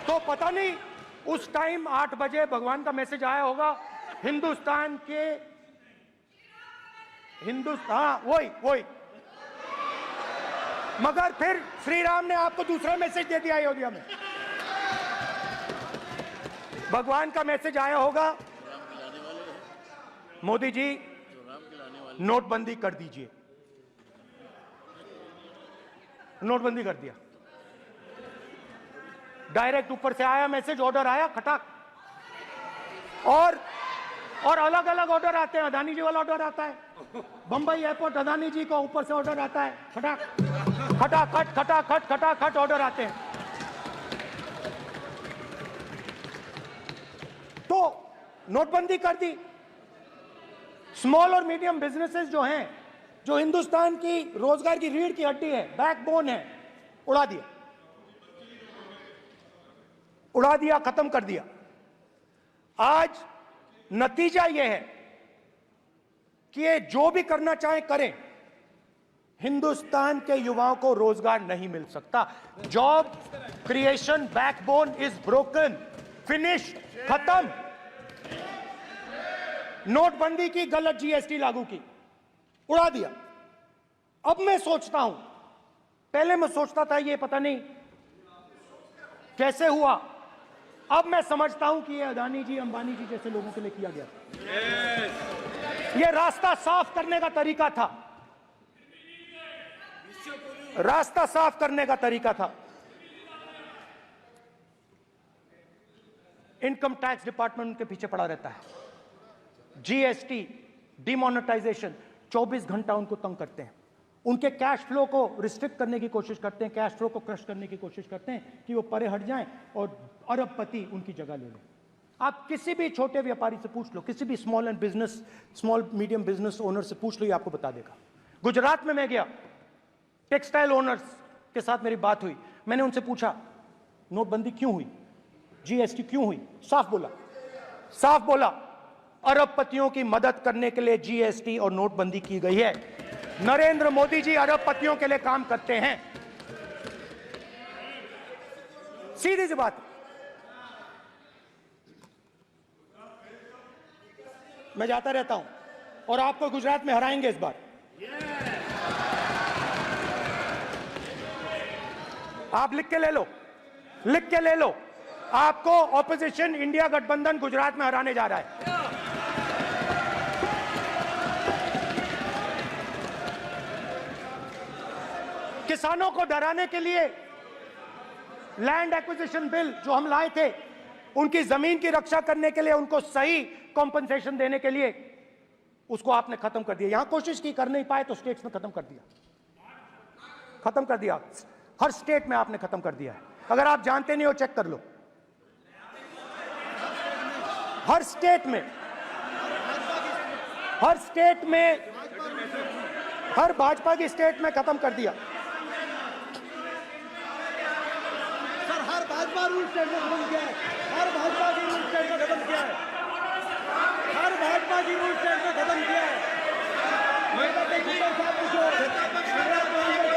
तो पता नहीं उस टाइम 8 बजे भगवान का मैसेज आया होगा, हिंदुस्तान, वही मगर फिर श्री राम ने आपको दूसरा मैसेज दे दिया अयोध्या में। भगवान का मैसेज आया होगा, मोदी जी नोटबंदी कर दीजिए। नोटबंदी कर दिया, डायरेक्ट ऊपर से आया मैसेज, ऑर्डर आया खटाक। और अलग अलग ऑर्डर आते हैं। अदानी जी वाला ऑर्डर आता है, बंबई एयरपोर्ट अदानी जी को ऊपर से ऑर्डर आता है, खटाक खटाखट खटाखट खटाखट ऑर्डर आते हैं। तो नोटबंदी कर दी। स्मॉल और मीडियम बिजनेसेस जो हैं, जो हिंदुस्तान की रोजगार की रीढ़ की हड्डी है, बैकबोन है, उड़ा दिया, उड़ा दिया, खत्म कर दिया। आज नतीजा यह है कि ये जो भी करना चाहे करें, हिंदुस्तान के युवाओं को रोजगार नहीं मिल सकता। Job creation backbone is broken, finish, खत्म। नोटबंदी की, गलत जीएसटी लागू की, उड़ा दिया। अब मैं सोचता हूं, पहले मैं सोचता था ये पता नहीं कैसे हुआ, अब मैं समझता हूं कि ये अदानी जी, अंबानी जी जैसे लोगों के लिए किया गया था। ये रास्ता साफ करने का तरीका था, रास्ता साफ करने का तरीका था। इनकम टैक्स डिपार्टमेंट उनके पीछे पड़ा रहता है। जीएसटी, डिमोनेटाइजेशन, 24 घंटा उनको तंग करते हैं। उनके कैश फ्लो को रिस्ट्रिक्ट करने की कोशिश करते हैं, कैश फ्लो को क्रश करने की कोशिश करते हैं कि वो परे हट जाएं और अरबपति उनकी जगह ले लें। आप किसी भी छोटे व्यापारी से पूछ लो, किसी भी स्मॉल मीडियम बिजनेस ओनर से पूछ लो, ये आपको बता देगा। गुजरात में मैं गया, टेक्सटाइल ओनर्स के साथ मेरी बात हुई। मैंने उनसे पूछा नोटबंदी क्यों हुई, जीएसटी क्यों हुई? साफ बोला अरबपतियों की मदद करने के लिए जीएसटी और नोटबंदी की गई है। नरेंद्र मोदी जी अरबपतियों के लिए काम करते हैं, सीधी सी बात। मैं जाता रहता हूं और आपको गुजरात में हराएंगे इस बार। आप लिख के ले लो, आपको ऑपोजिशन इंडिया गठबंधन गुजरात में हराने जा रहा है। किसानों को डराने के लिए लैंड एक्विजिशन बिल जो हम लाए थे, उनकी जमीन की रक्षा करने के लिए, उनको सही कॉम्पनसेशन देने के लिए, उसको आपने खत्म कर दिया। यहां कोशिश की, कर नहीं पाए तो स्टेट्स में खत्म कर दिया। हर स्टेट में आपने खत्म कर दिया है। अगर आप जानते नहीं हो, चेक कर लो। हर स्टेट में, हर भाजपा की स्टेट में खत्म कर दिया। सर, हर भाजपा रूल स्टेट में खत्म किया है। हर भाजपा की रूल स्टेट में खत्म किया है।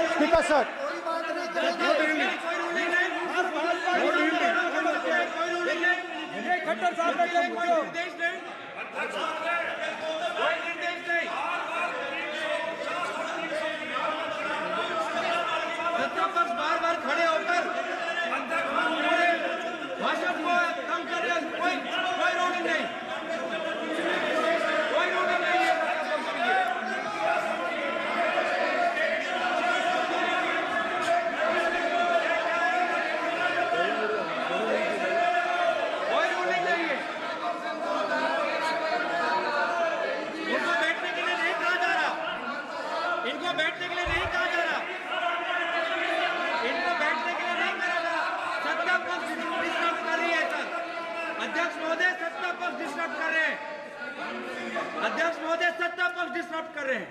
स्पीकर सर, खट्टर साहब ने निर्देश नहीं, सत्ता पक्ष बार खड़े होकर भाषण को कम कर रहे हैं। कोई रोक नहीं, अध्यक्ष महोदय सत्ता पक्ष डिस्टर्ब कर रहे हैं।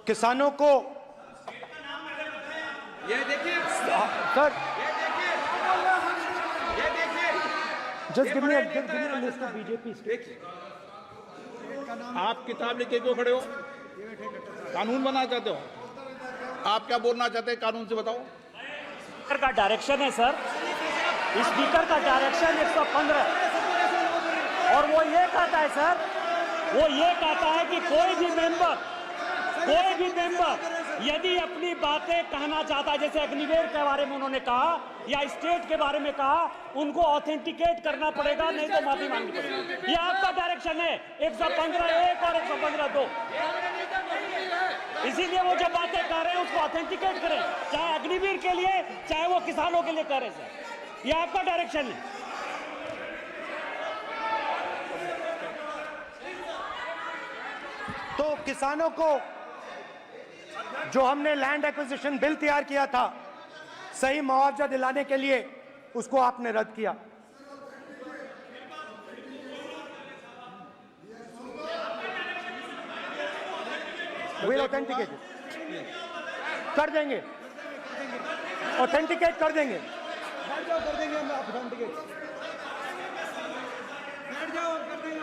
किसानों को ये देखिए सर, ये देखिए just give me a list of BJP states. आप किताब लेके क्यों खड़े हो? कानून बनाना चाहते हो? आप क्या बोलना चाहते हैं, कानून से बताओ। स्पीकर का डायरेक्शन है सर, स्पीकर का डायरेक्शन 115, और वो ये कहता है सर, वो ये कहता है कि कोई भी मेंबर यदि अपनी बातें कहना चाहता है, जैसे अग्निवीर के बारे में उन्होंने कहा या स्टेट के बारे में कहा, उनको ऑथेंटिकेट करना पड़ेगा, नहीं तो माफी मांगनी पड़ेगी। ये आपका डायरेक्शन है 115(1) और 115(2). इसीलिए वो जो बातें कर रहे हैं उसको ऑथेंटिकेट करें, चाहे अग्निवीर के लिए चाहे वो किसानों के लिए कर रहे हैं। ये आपका डायरेक्शन है। तो किसानों को जो हमने लैंड एक्विजिशन बिल तैयार किया था सही मुआवजा दिलाने के लिए, उसको आपने रद्द किया। विल ऑथेंटिकेट कर देंगे, ऑथेंटिकेट कर देंगे, कर देंगे हम ऑथेंटिकेट, बैठ जाओ, कर देंगे।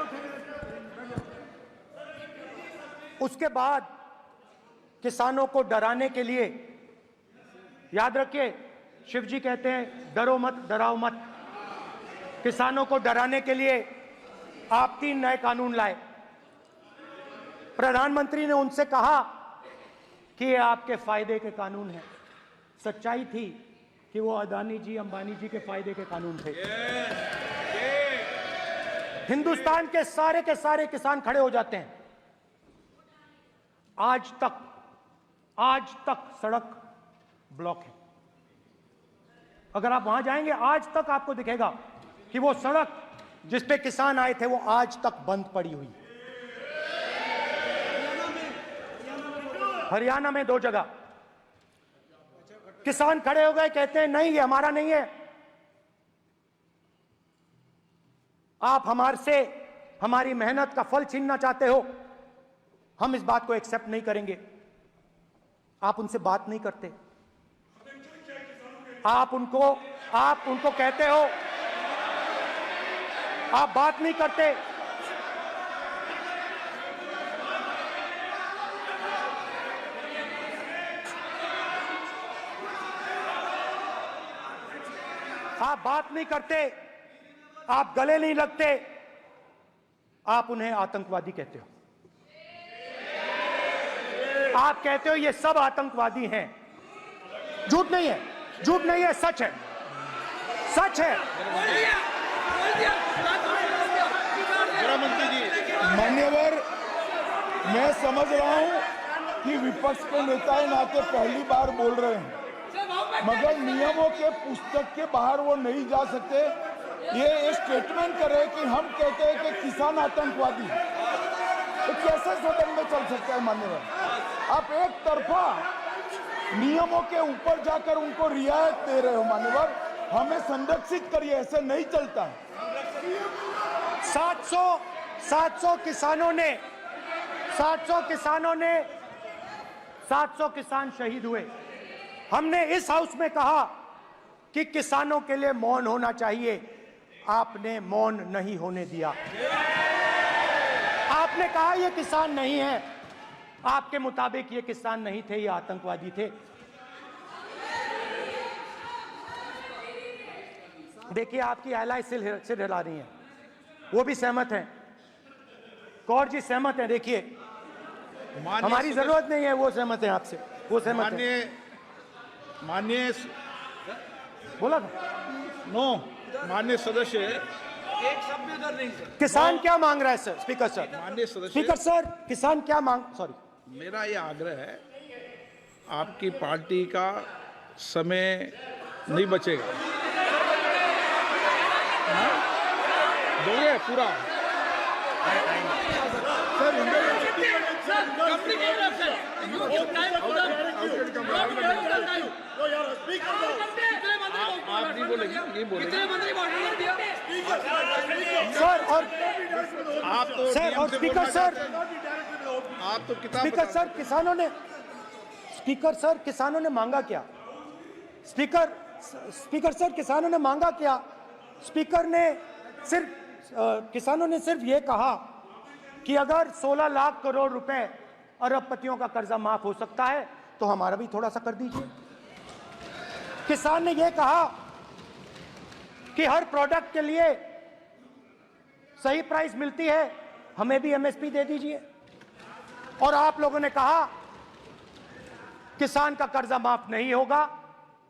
उसके बाद किसानों को डराने के लिए, याद रखिए शिवजी कहते हैं डरो मत डराओ मत, किसानों को डराने के लिए आप 3 नए कानून लाए। प्रधानमंत्री ने उनसे कहा कि ये आपके फायदे के कानून हैं। सच्चाई थी कि वो अदानी जी अंबानी जी के फायदे के कानून थे। हिंदुस्तान के सारे किसान खड़े हो जाते हैं। आज तक सड़क ब्लॉक है। अगर आप वहां जाएंगे आज तक आपको दिखेगा कि वो सड़क जिस पे किसान आए थे वो आज तक बंद पड़ी हुई। हरियाणा में 2 जगह किसान खड़े हो गए, कहते हैं नहीं ये हमारा नहीं है, आप हमारे से हमारी मेहनत का फल छीनना चाहते हो, हम इस बात को एक्सेप्ट नहीं करेंगे। आप उनसे बात नहीं करते, आप उनको कहते हो, आप बात नहीं करते। आप बात नहीं करते, आप गले नहीं लगते, आप उन्हें आतंकवादी कहते हो। आप कहते हो ये सब आतंकवादी हैं। झूठ नहीं है, झूठ नहीं है, सच है, सच है। मान्यवर, मैं समझ रहा हूं कि विपक्ष के नेता नाते पहली बार बोल रहे हैं, मगर नियमों के पुस्तक के बाहर वो नहीं जा सकते। ये स्टेटमेंट करे कि हम कहते हैं कि किसान आतंकवादी, तो कैसे सदन में चल सकता है? मान्यवर, आप एक तरफा नियमों के ऊपर जाकर उनको रियायत दे रहे हो। मान्यवर, हमें संरक्षित करिए, ऐसे नहीं चलता। 700 किसान शहीद हुए। हमने इस हाउस में कहा कि किसानों के लिए मौन होना चाहिए, आपने मौन नहीं होने दिया। आपने कहा ये किसान नहीं है, आपके मुताबिक ये किसान नहीं थे, ये आतंकवादी थे। देखिए आपकी आइलाय सिर हिला रही हैं, वो भी सहमत हैं, कौर जी सहमत हैं। देखिए हमारी जरूरत नहीं है, वो सहमत हैं आपसे, वो सहमत हैं। माननीय बोला था माननीय सदस्य, एक शब्द उधर नहीं सर। किसान क्या मांग रहा है सर? स्पीकर सर, माननीय सदस्य, स्पीकर सर, किसान क्या मांग, सॉरी, मेरा ये आग्रह है, आपकी पार्टी का समय नहीं बचेगा। दोगे पूरा? आप नहीं बोलेंगे, ये बोलेंगे सर। और आप तो सर, और स्पीकर सर, आप तो किताब स्पीकर सर, किसानों ने मांगा क्या? स्पीकर सर, किसानों ने मांगा क्या? किसानों ने सिर्फ ये कहा कि अगर 16 लाख करोड़ रुपए अरबपतियों का कर्जा माफ हो सकता है तो हमारा भी थोड़ा सा कर दीजिए। किसान ने यह कहा कि हर प्रोडक्ट के लिए सही प्राइस मिलती है, हमें भी एमएसपी दे दीजिए। और आप लोगों ने कहा किसान का कर्जा माफ नहीं होगा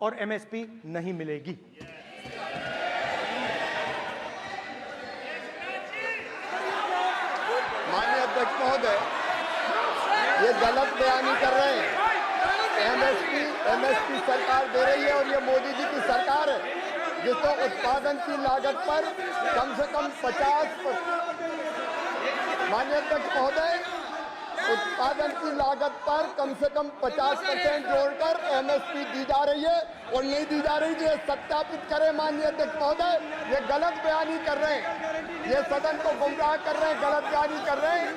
और एमएसपी नहीं मिलेगी। माननीय अध्यक्ष महोदय, ये गलत बयानी कर रहे हैं। एमएसपी सरकार दे रही है और ये मोदी जी की सरकार है जिसको उत्पादन की लागत पर कम से कम 50%। माननीय अध्यक्ष महोदय, उत्पादन की लागत पर कम से कम 50% जोड़कर एमएसपी दी जा रही है और नहीं दी जा रही है। ये सत्यापित करें माननीय अध्यक्ष महोदय, ये गलत बयानी कर रहे हैं, ये सदन को गुमराह कर रहे हैं, गलत बयानी कर रहे हैं।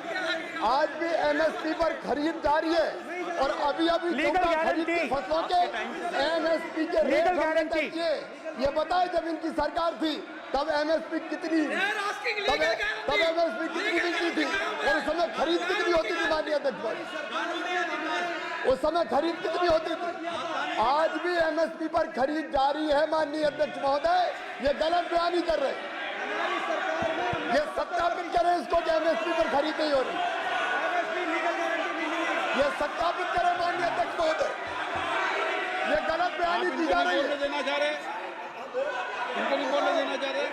आज भी एमएसपी पर खरीद जारी है और अभी खरीद की फसलों के एमएसपी के रेट हमने तय किए। ये बताए जब इनकी सरकार थी तब एमएसपी कितनी मिलती थी और उस समय खरीद कितनी होती थी माननीय अध्यक्ष, उस समय खरीद कितनी होती थी। आज भी एमएसपी पर खरीद जारी है माननीय अध्यक्ष महोदय, ये गलत बयानी कर रहे हैं। ये सत्यापित करें इसको कि एमएसपी पर खरीद नहीं हो रही, ये सत्यापित करें माननीय अध्यक्ष महोदय, ये गलत बयानी की जा रही है। इनको नहीं बोलने देना चाह रहे।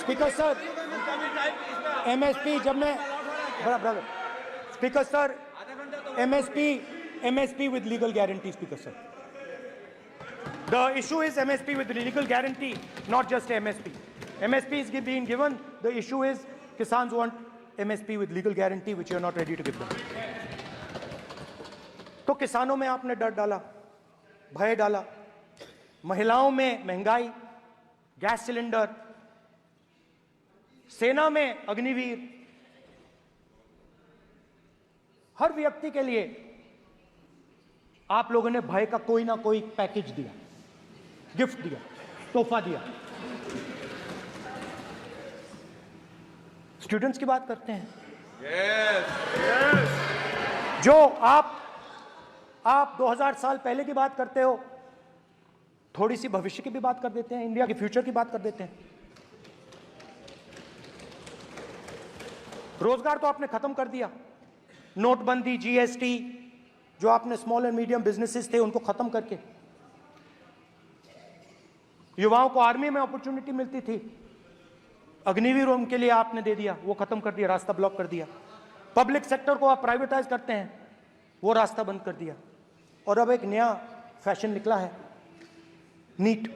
स्पीकर सर, एमएसपी जब मैं brother speaker sir, MSP with legal guarantee. Speaker sir, the issue is MSP with legal guarantee, not just MSP. MSP is being given. The issue is Kisans want MSP with legal guarantee, which you are not ready to give them. तो किसानों में आपने डर डाला, भय डाला, महिलाओं में महंगाई, गैस सिलेंडर, सेना में अग्निवीर, हर व्यक्ति के लिए आप लोगों ने भय का कोई ना कोई पैकेज दिया, गिफ्ट दिया, तोहफा दिया। स्टूडेंट्स की बात करते हैं। जो आप 2000 साल पहले की बात करते हो, थोड़ी सी भविष्य की भी बात कर देते हैं, इंडिया के फ्यूचर की बात कर देते हैं। रोजगार तो आपने खत्म कर दिया, नोटबंदी, जीएसटी, जो आपने स्मॉल एंड मीडियम बिजनेसेस थे उनको खत्म करके, युवाओं को आर्मी में अपॉर्चुनिटी मिलती थी, अग्निवीर उनके लिए आपने दे दिया, वो खत्म कर दिया, रास्ता ब्लॉक कर दिया। पब्लिक सेक्टर को आप प्राइवेटाइज करते हैं, वो रास्ता बंद कर दिया। और अब एक नया फैशन निकला है, नीट।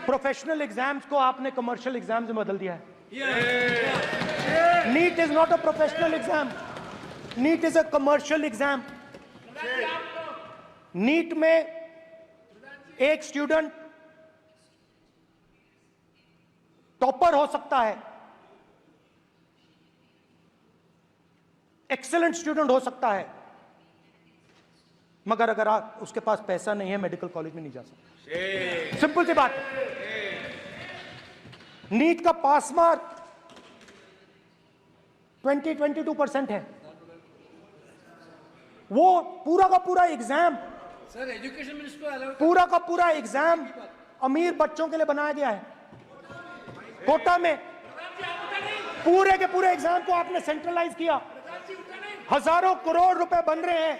प्रोफेशनल एग्जाम्स को आपने कमर्शियल एग्जाम्स में बदल दिया है। NEET is not a professional exam, NEET is a commercial exam. NEET में एक स्टूडेंट टॉपर हो सकता है, एक्सीलेंट स्टूडेंट हो सकता है, मगर अगर उसके पास पैसा नहीं है मेडिकल कॉलेज में नहीं जा सकता। सिंपल सी बात। नीट का पास मार्क 22% है। वो पूरा का पूरा एग्जाम, सर एजुकेशन मिनिस्टर पूरा का पूरा एग्जाम अमीर बच्चों के लिए बनाया गया है। कोटा में पूरे के पूरे एग्जाम को आपने सेंट्रलाइज किया। हजारों करोड़ रुपए बन रहे हैं,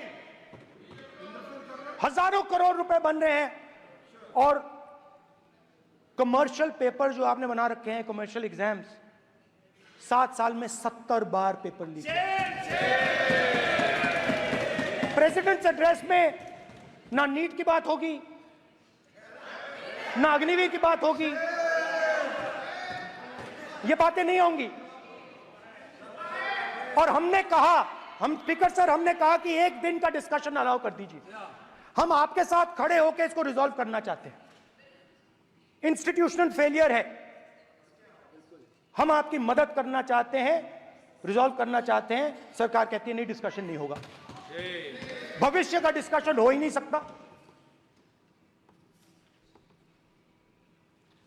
हजारों करोड़ रुपए बन रहे हैं। और कमर्शियल पेपर जो आपने बना रखे हैं, कमर्शियल एग्जाम्स, 7 साल में 70 बार पेपर लीक। प्रेसिडेंट्स एड्रेस में ना नीट की बात होगी, ना अग्निवीर की बात होगी, ये बातें नहीं होंगी। और हमने कहा, हम स्पीकर सर, हमने कहा कि एक दिन का डिस्कशन अलाउ कर दीजिए। हम आपके साथ खड़े होकर इसको रिजॉल्व करना चाहते हैं। इंस्टीट्यूशनल फेलियर है, हम आपकी मदद करना चाहते हैं, रिजॉल्व करना चाहते हैं। सरकार कहती है नहीं, डिस्कशन नहीं होगा, भविष्य का डिस्कशन हो ही नहीं सकता।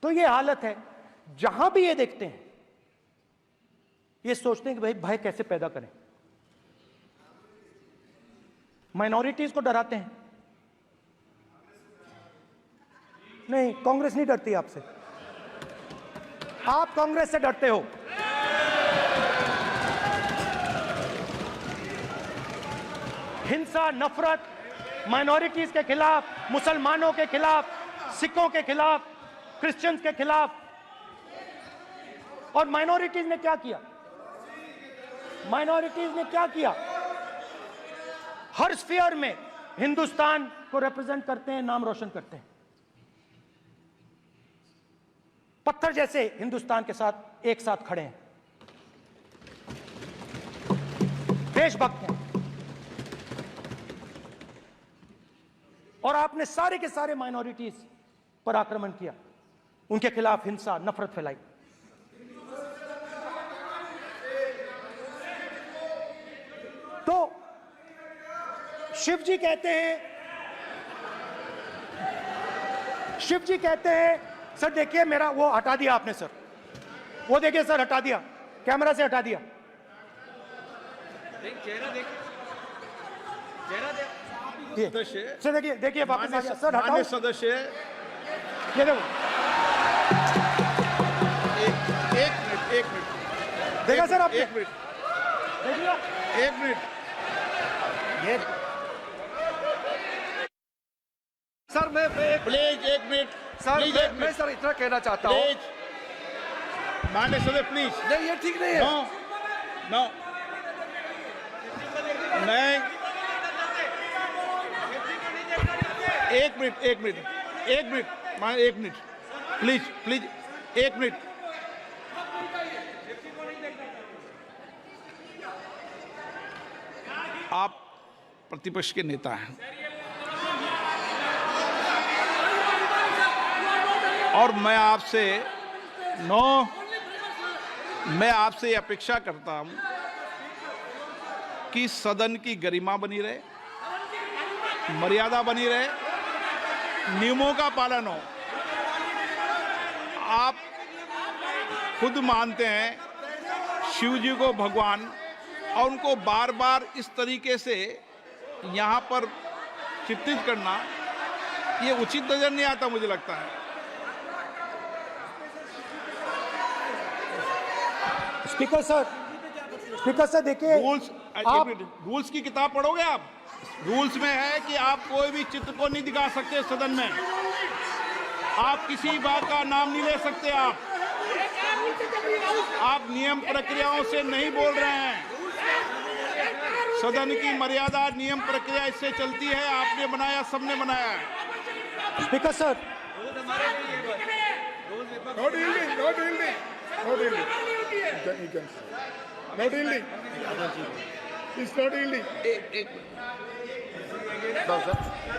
तो ये हालत है। जहां भी ये देखते हैं, ये सोचते हैं कि भाई भय कैसे पैदा करें, माइनॉरिटीज को डराते हैं। नहीं, कांग्रेस नहीं डरती आपसे। आप कांग्रेस से डरते हो। हिंसा, नफरत, माइनॉरिटीज के खिलाफ, मुसलमानों के खिलाफ, सिखों के खिलाफ, क्रिश्चियंस के खिलाफ। और माइनॉरिटीज ने क्या किया? माइनॉरिटीज ने क्या किया? हर स्फीयर में हिंदुस्तान को रिप्रेजेंट करते हैं, नाम रोशन करते हैं। पत्थर जैसे हिंदुस्तान के साथ एक साथ खड़े हैं, देशभक्त हैं। और आपने सारे के सारे माइनॉरिटीज पर आक्रमण किया, उनके खिलाफ हिंसा, नफरत फैलाई। तो शिव जी कहते हैं, सर देखिए मेरा वो हटा दिया आपने सर, वो देखिए सर हटा दिया, कैमरा से हटा दिया। चेहरा देखिए, सर देखिए वापस आ गया सर, हटाओ माननीय सदस्य। ये देखो, एक मिनट देखा सर आपने? एक मिनट ये सर मैं प्लीज एक मिनट सर प्लीज एक मैं मिनट सर इतना कहना चाहता हूँ। प्लीज माननीय सदस्य प्लीज। नहीं ये ठीक नहीं है। नो मैं एक मिनट मान एक मिनट प्लीज एक मिनट। आप प्रतिपक्ष के नेता हैं और मैं आपसे ये अपेक्षा करता हूं कि सदन की गरिमा बनी रहे, मर्यादा बनी रहे, नियमों का पालन हो। आप खुद मानते हैं शिव जी को भगवान, और उनको बार बार इस तरीके से यहाँ पर चित्रित करना ये उचित नजर नहीं आता, मुझे लगता है। स्पीकर सर देखिए, रूल्स की किताब पढ़ोगे आप? रूल्स में है कि आप कोई भी चित्र को नहीं दिखा सकते सदन में, आप किसी बात का नाम नहीं ले सकते, आप नियम प्रक्रियाओं से नहीं बोल रहे हैं। सदन की मर्यादा, नियम प्रक्रिया इससे चलती है, आपने बनाया, सबने बनाया है। Speaker sir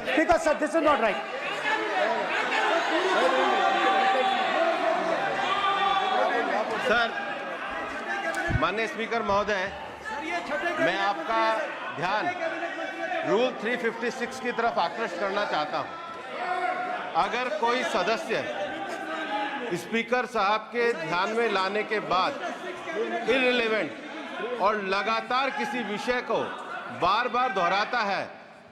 speaker sir this is not right. Sir, माननीय स्पीकर महोदय, मैं आपका ध्यान रूल 356 की तरफ आकृष्ट करना चाहता हूं। अगर कोई सदस्य स्पीकर साहब के ध्यान में लाने के बाद इररिलेवेंट और लगातार किसी विषय को बार बार दोहराता है,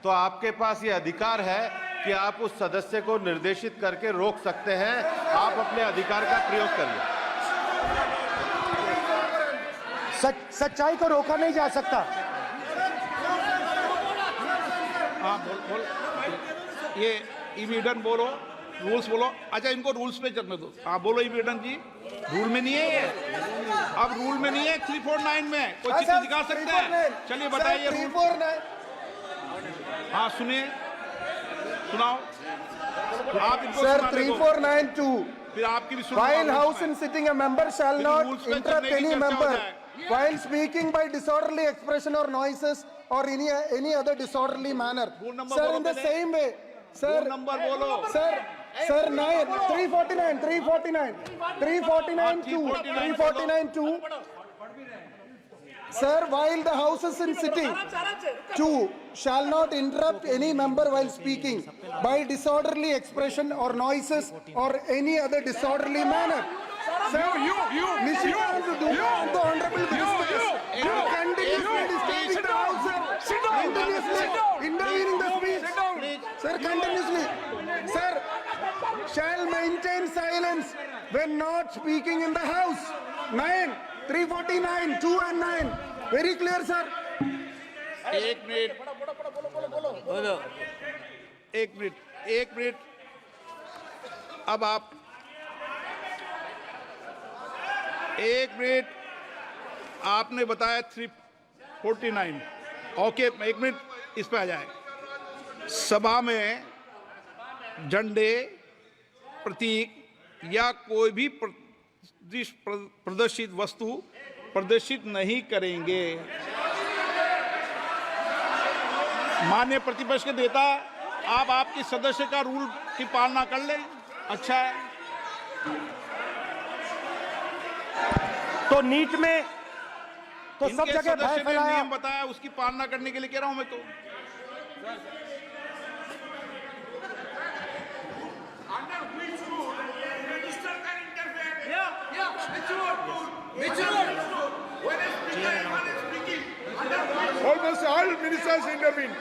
तो आपके पास ये अधिकार है कि आप उस सदस्य को निर्देशित करके रोक सकते हैं। आप अपने अधिकार का प्रयोग करिए। सच्चाई को रोका नहीं जा सकता। हाँ बोल ये इविडेंट बोलो, रूल्स बोलो। अच्छा इनको रूल्स पे चलने दो। हाँ बोलो इविडेंट जी, रूल में नहीं है ये, अब रूल में नहीं है। 349 में कोई चित्र दिखा सकते हैं? चलिए बताइए। 349 हाँ सुनिए, सुनाओ आप इनको। सर 3492 फिर आपकी भी सुनो। While house in sitting, a member shall not interrupt any member while speaking by disorderly expression or noises or any other disorderly manner. Sir, in the same way, sir. Number बोलो। Sir, 349 2. Sir, while the house is in sitting, 2 shall not interrupt any member while speaking by disorderly expression or noises or any other disorderly manner. Sir, the honorable minister continuously disturbing the house, sir. Continuously intervening the speech. Sir, continuously. Sir, shall maintain silence when not speaking in the house. 9, 349, 2 and 9. Very clear, sir. एक minute अब आप एक minute आपने बताया 349 okay एक minute इस पे आ जाए सभा में झंडे प्रतीक या कोई भी प्रदर्शित वस्तु प्रदर्शित नहीं करेंगे माननीय प्रतिपक्ष के नेता आप आपकी सदस्य का रूल की पालना कर लें अच्छा है तो नीट में तो सब इनके जगह भय सदस्य ने फैलाया। नियम बताया उसकी पालना करने के लिए कह रहा हूं मैं तो Almost all ministers intervene.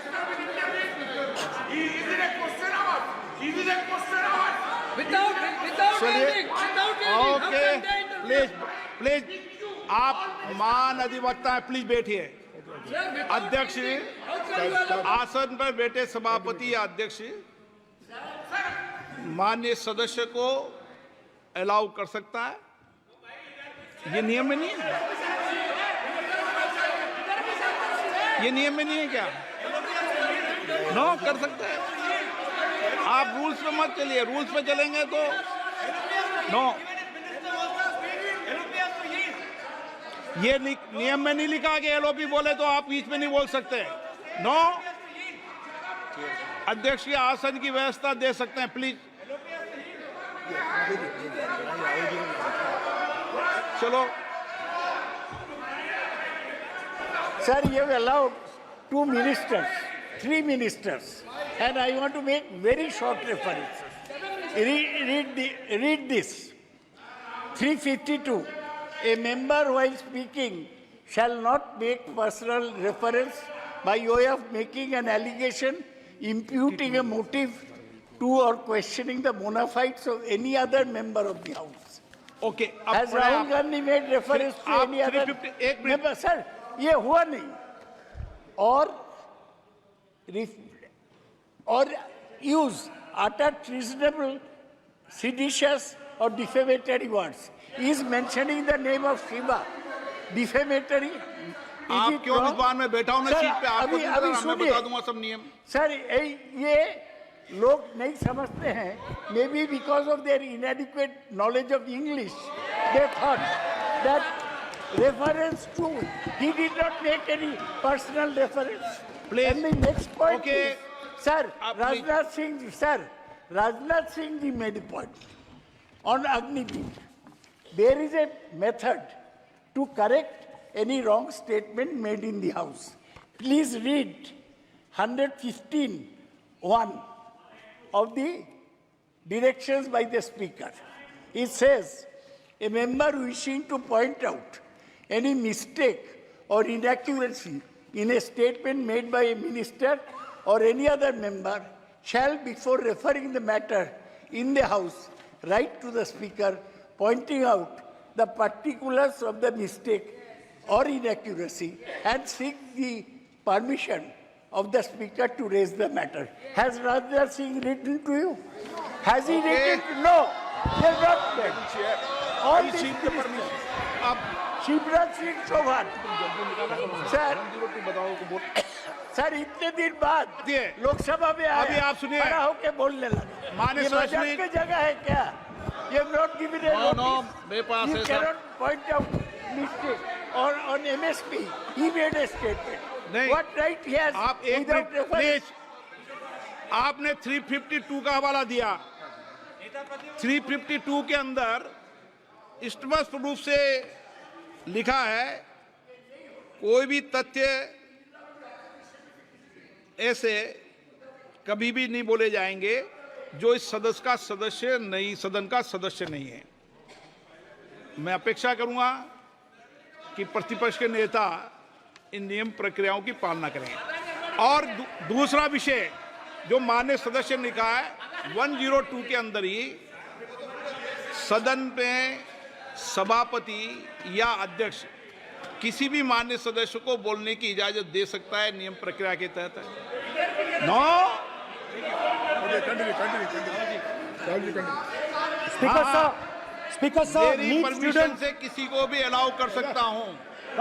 Okay please आप मान अधिवक्ता हैं प्लीज बैठिए अध्यक्ष आसन पर बैठे सभापति या अध्यक्ष माननीय सदस्य को अलाउ कर सकता है ये नियम में नहीं है ये नियम में नहीं है क्या नो कर सकते हैं आप रूल्स पे मत चलिए रूल्स पे चलेंगे तो नो ये नियम में नहीं लिखा कि एलओपी बोले तो आप बीच में नहीं बोल सकते नो अध्यक्ष के आसन की व्यवस्था दे सकते हैं प्लीज चलो Sir, you have allowed 2 ministers, 3 ministers, and I want to make very short references. Read this. 352. A member while speaking shall not make personal reference by way of making an allegation, imputing a motive to or questioning the bona fides of any other member of the House. Okay Has Rahul Gandhi made reference to any other 351 member? Sir, ये हुआ नहीं और use utter treasonable, seditious or defamatory words. He is mentioning the name of Shiva. Defamatory. आप क्यों विद्वान में बैठा हूं ना सीट पे आपको मैं बता दूंगा सब नियम सर ये लोग नहीं समझते हैं may be because of their इनएडिक्वेट knowledge of English they thought that reference to he did not make any personal reference. Please. And the next point Okay. is, sir, Rajnath Singh ji made a point on Agniveer. There is a method to correct any wrong statement made in the House. Please read 115(1) of the directions by the Speaker. It says, a member wishing to point out any mistake or inaccuracy in a statement made by a minister or any other member shall, before referring the matter in the House, write to the Speaker, pointing out the particulars of the mistake or inaccuracy and seek the permission of the Speaker to raise the matter. Has Rajnath Singh written to you? Has he written? No. He has not written. All these ministers. Shivraj Singh Chouhan sir इतने दिन बाद लोकसभा में अभी आप सुनिए खड़ा होके बोलने लगा माननीय मजाक की जगह है क्या ये नॉट गिवन ए नोटिस मेरे पास you can not point out mistake और on MSP he made a statement नहीं व्हाट राइट ही हैज आप एक मिनट प्लीज आपने 352 का हवाला दिया 352 के अंदर स्पष्ट रूप से लिखा है कोई भी तथ्य ऐसे कभी भी नहीं बोले जाएंगे जो इस सदस्य का सदस्य नहीं सदन का सदस्य नहीं है मैं अपेक्षा करूंगा कि प्रतिपक्ष के नेता इन नियम प्रक्रियाओं की पालना करें और दूसरा विषय जो माननीय सदस्य ने कहा है 102 के अंदर ही सदन में सभापति या अध्यक्ष किसी भी मान्य सदस्य को बोलने की इजाजत दे सकता है, नियम प्रक्रिया के तहत है। नो स्पीकर सर, मेरी परमिशन से किसी को भी अलाउ कर सकता हूं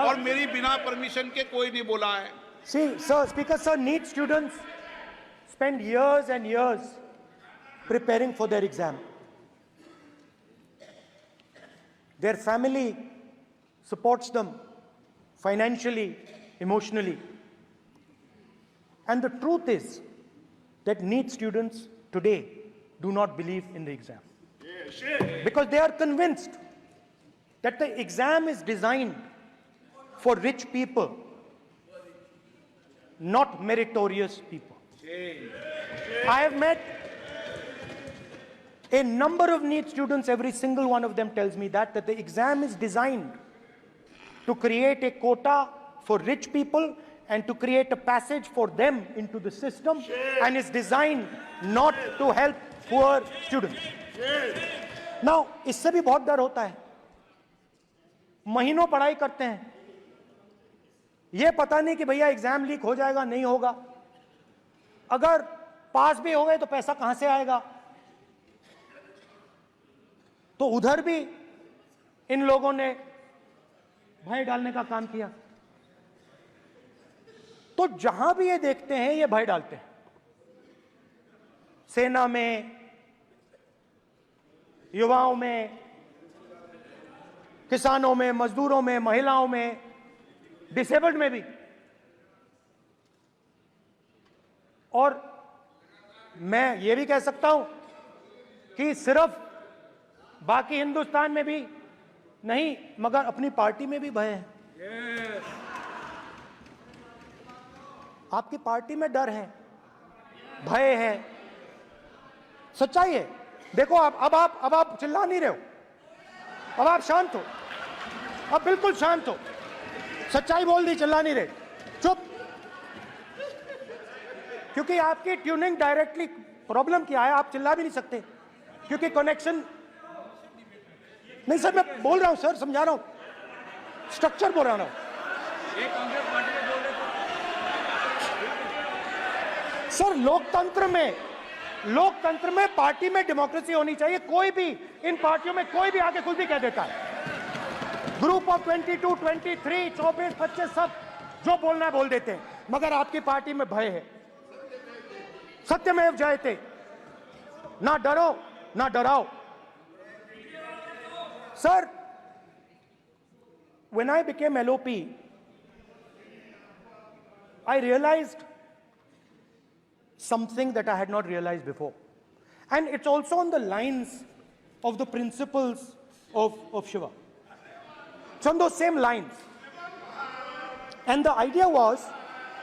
और मेरी बिना परमिशन के कोई नहीं बोला है। See, sir, Speaker sir, NEET students spend years and years preparing for their exam. Their family supports them financially, emotionally. And the truth is that NEET students today do not believe in the exam. Because they are convinced that the exam is designed for rich people, not meritorious people. I have met a number of NEET students, every single one of them tells me that the exam is designed to create a quota for rich people and to create a passage for them into the system, and is designed not to help poor students. Now, इससे भी बहुत डर होता है। महीनों पढ़ाई करते हैं, ये पता नहीं कि भैया एग्जाम लीक हो जाएगा नहीं होगा, अगर पास भी हो गए तो पैसा कहां से आएगा। तो उधर भी इन लोगों ने भय डालने का काम किया। तो जहां भी ये देखते हैं ये भय डालते हैं। सेना में, युवाओं में, किसानों में, मजदूरों में, महिलाओं में, डिसेबल्ड में भी। और मैं ये भी कह सकता हूं कि सिर्फ बाकी हिंदुस्तान में भी नहीं, मगर अपनी पार्टी में भी भय है। आपकी पार्टी में डर है, भय है, सच्चाई है। देखो अब आप चिल्ला नहीं रहे हो, अब आप शांत हो, अब बिल्कुल शांत हो, सच्चाई बोल दी, चिल्ला नहीं रहे, चुप। क्योंकि आपकी ट्यूनिंग डायरेक्टली, प्रॉब्लम क्या है, आप चिल्ला भी नहीं सकते क्योंकि कनेक्शन नहीं। सर मैं बोल रहा हूं सर, समझा रहा हूं, स्ट्रक्चर बोल रहा हूं। सर लोकतंत्र में पार्टी में डेमोक्रेसी होनी चाहिए। कोई भी इन पार्टियों में कोई भी आके कुछ भी कह देता है। ग्रुप ऑफ 22, 23, 24, 25 सब जो बोलना है बोल देते हैं, मगर आपकी पार्टी में भय है। सत्यमेव जयते, ना डरो ना डराओ। Sir, when I became LOP, I realized something that I had not realized before. And it's also on the lines of the principles of Shiva. It's on those same lines. And the idea was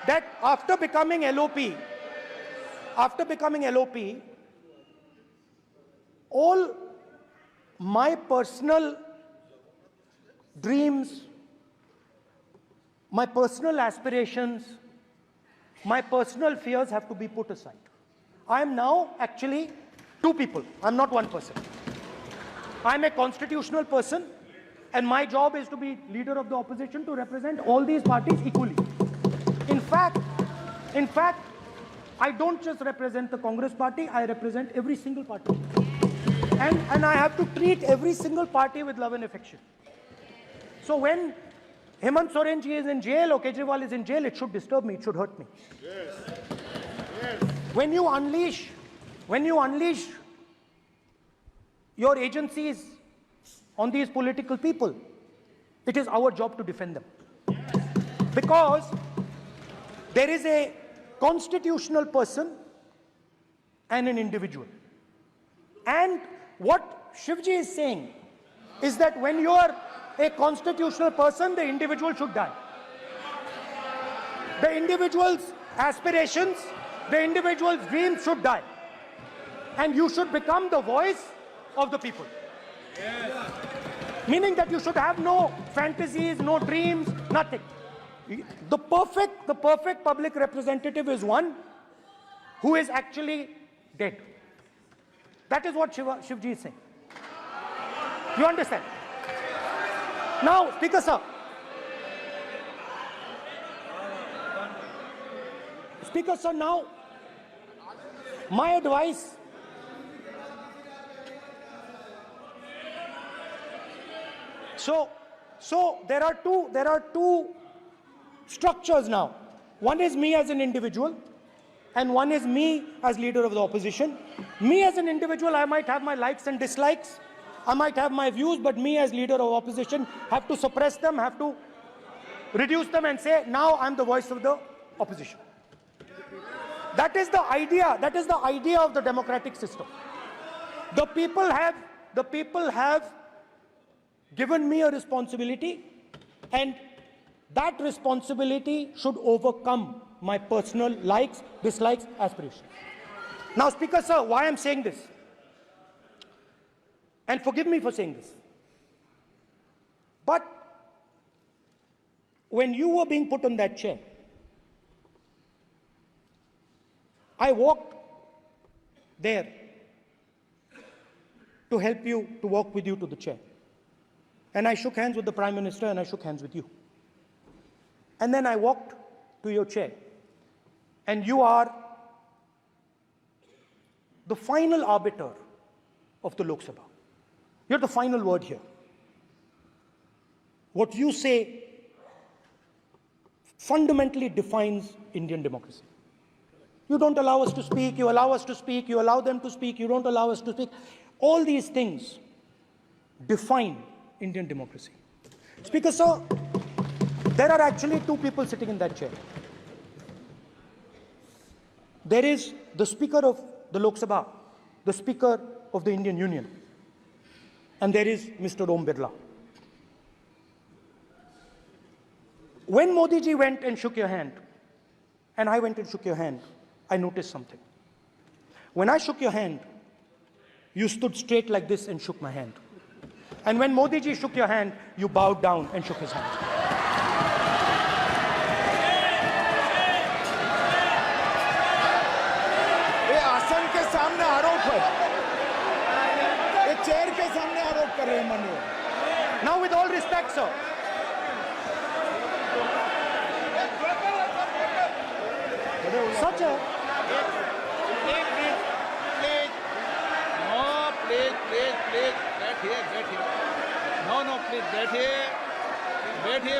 that after becoming LOP, all my personal dreams, my personal aspirations, my personal fears have to be put aside. I am now actually two people. I'm not one person. I'm a constitutional person, and my job is to be leader of the opposition, to represent all these parties equally. In fact, I don't just represent the Congress party, I represent every single party. And I have to treat every single party with love and affection. So when Hemant Soren ji is in jail or Kejriwal is in jail, it should disturb me, it should hurt me. Yes. When you unleash your agencies on these political people, it is our job to defend them. Because there is a constitutional person and an individual. And what Shivji is saying is that when you are a constitutional person, the individual should die. The individual's aspirations, the individual's dreams should die. And you should become the voice of the people. Yes. Meaning that you should have no fantasies, no dreams, nothing. The perfect public representative is one who is actually dead. That is what Shivji is saying. You understand? Now, Speaker sir. Speaker sir, now, my advice. So there are two structures now. One is me as an individual, and one is me as leader of the opposition. Me as an individual, I might have my likes and dislikes. I might have my views, but me as leader of opposition have to suppress them, have to reduce them and say, now I'm the voice of the opposition. That is the idea. That is the idea of the democratic system. The people have given me a responsibility, and that responsibility should overcome my personal likes, dislikes, aspirations. Now, Speaker sir, why I'm saying this, and forgive me for saying this, but when you were being put on that chair, I walked there to help you, to walk with you to the chair. And I shook hands with the Prime Minister, and I shook hands with you. And then I walked to your chair. And you are the final arbiter of the Lok Sabha. You're the final word here. What you say fundamentally defines Indian democracy. You don't allow us to speak, you allow us to speak, you allow them to speak, you don't allow us to speak. All these things define Indian democracy. Speaker sir, there are actually two people sitting in that chair. There is the Speaker of the Lok Sabha, the Speaker of the Indian Union, and there is Mr. Om Birla. When Modi ji went and shook your hand, and I went and shook your hand, I noticed something. When I shook your hand, you stood straight like this and shook my hand. And when Modi ji shook your hand, you bowed down and shook his hand. ये आसन के सामने आरोप है, ये chair के सामने आरोप कर रहे हैं माननीय। Now, with all respect, sir, such a बैठिए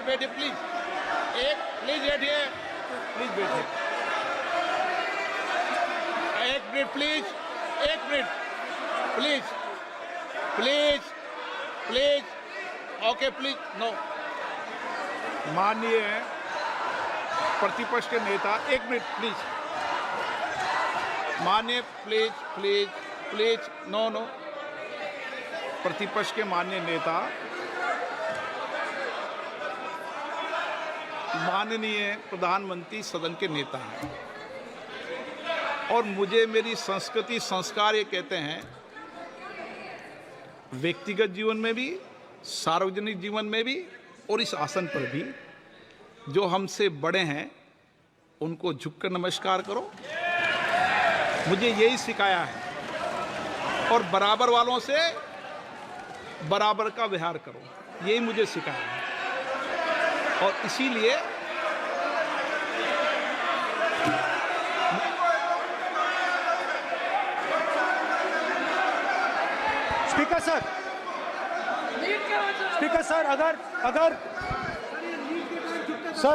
प्लीज, बैठिए, एक minute please, okay please, no. माननीय प्रतिपक्ष के नेता, एक मिनट प्लीज, माननीय प्लीज, नो। प्रतिपक्ष के माननीय नेता, माननीय प्रधानमंत्री सदन के नेता हैं, और मुझे मेरी संस्कृति संस्कार ये कहते हैं, व्यक्तिगत जीवन में भी, सार्वजनिक जीवन में भी, और इस आसन पर भी, जो हमसे बड़े हैं उनको झुककर नमस्कार करो। मुझे यही सिखाया है, और बराबर वालों से बराबर का व्यवहार करो, यही मुझे सिखाया है। और इसीलिए स्पीकर सर,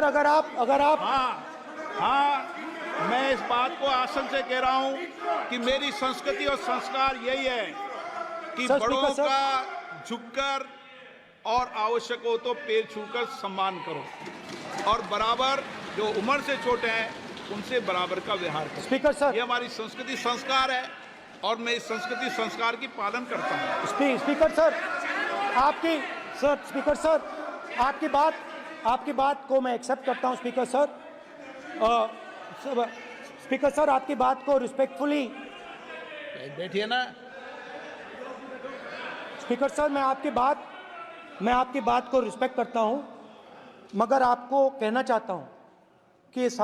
अगर आप हाँ, मैं इस बात को आसन से कह रहा हूं कि मेरी संस्कृति और संस्कार यही है कि बड़ों का झुककर और आवश्यक हो तो पैर छूकर सम्मान करो, और बराबर जो उम्र से छोटे हैं उनसे बराबर का व्यवहार करो। स्पीकर सर, ये हमारी संस्कृति संस्कार है, और मैं इस संस्कृति संस्कार की पालन करता हूँ। स्पीकर सर, आपकी बात को मैं एक्सेप्ट करता हूँ। स्पीकर सर, आपकी बात को रिस्पेक्टफुली, बैठिए ना। स्पीकर सर, मैं आपकी बात को रिस्पेक्ट करता हूं, मगर आपको कहना चाहता हूं कि इस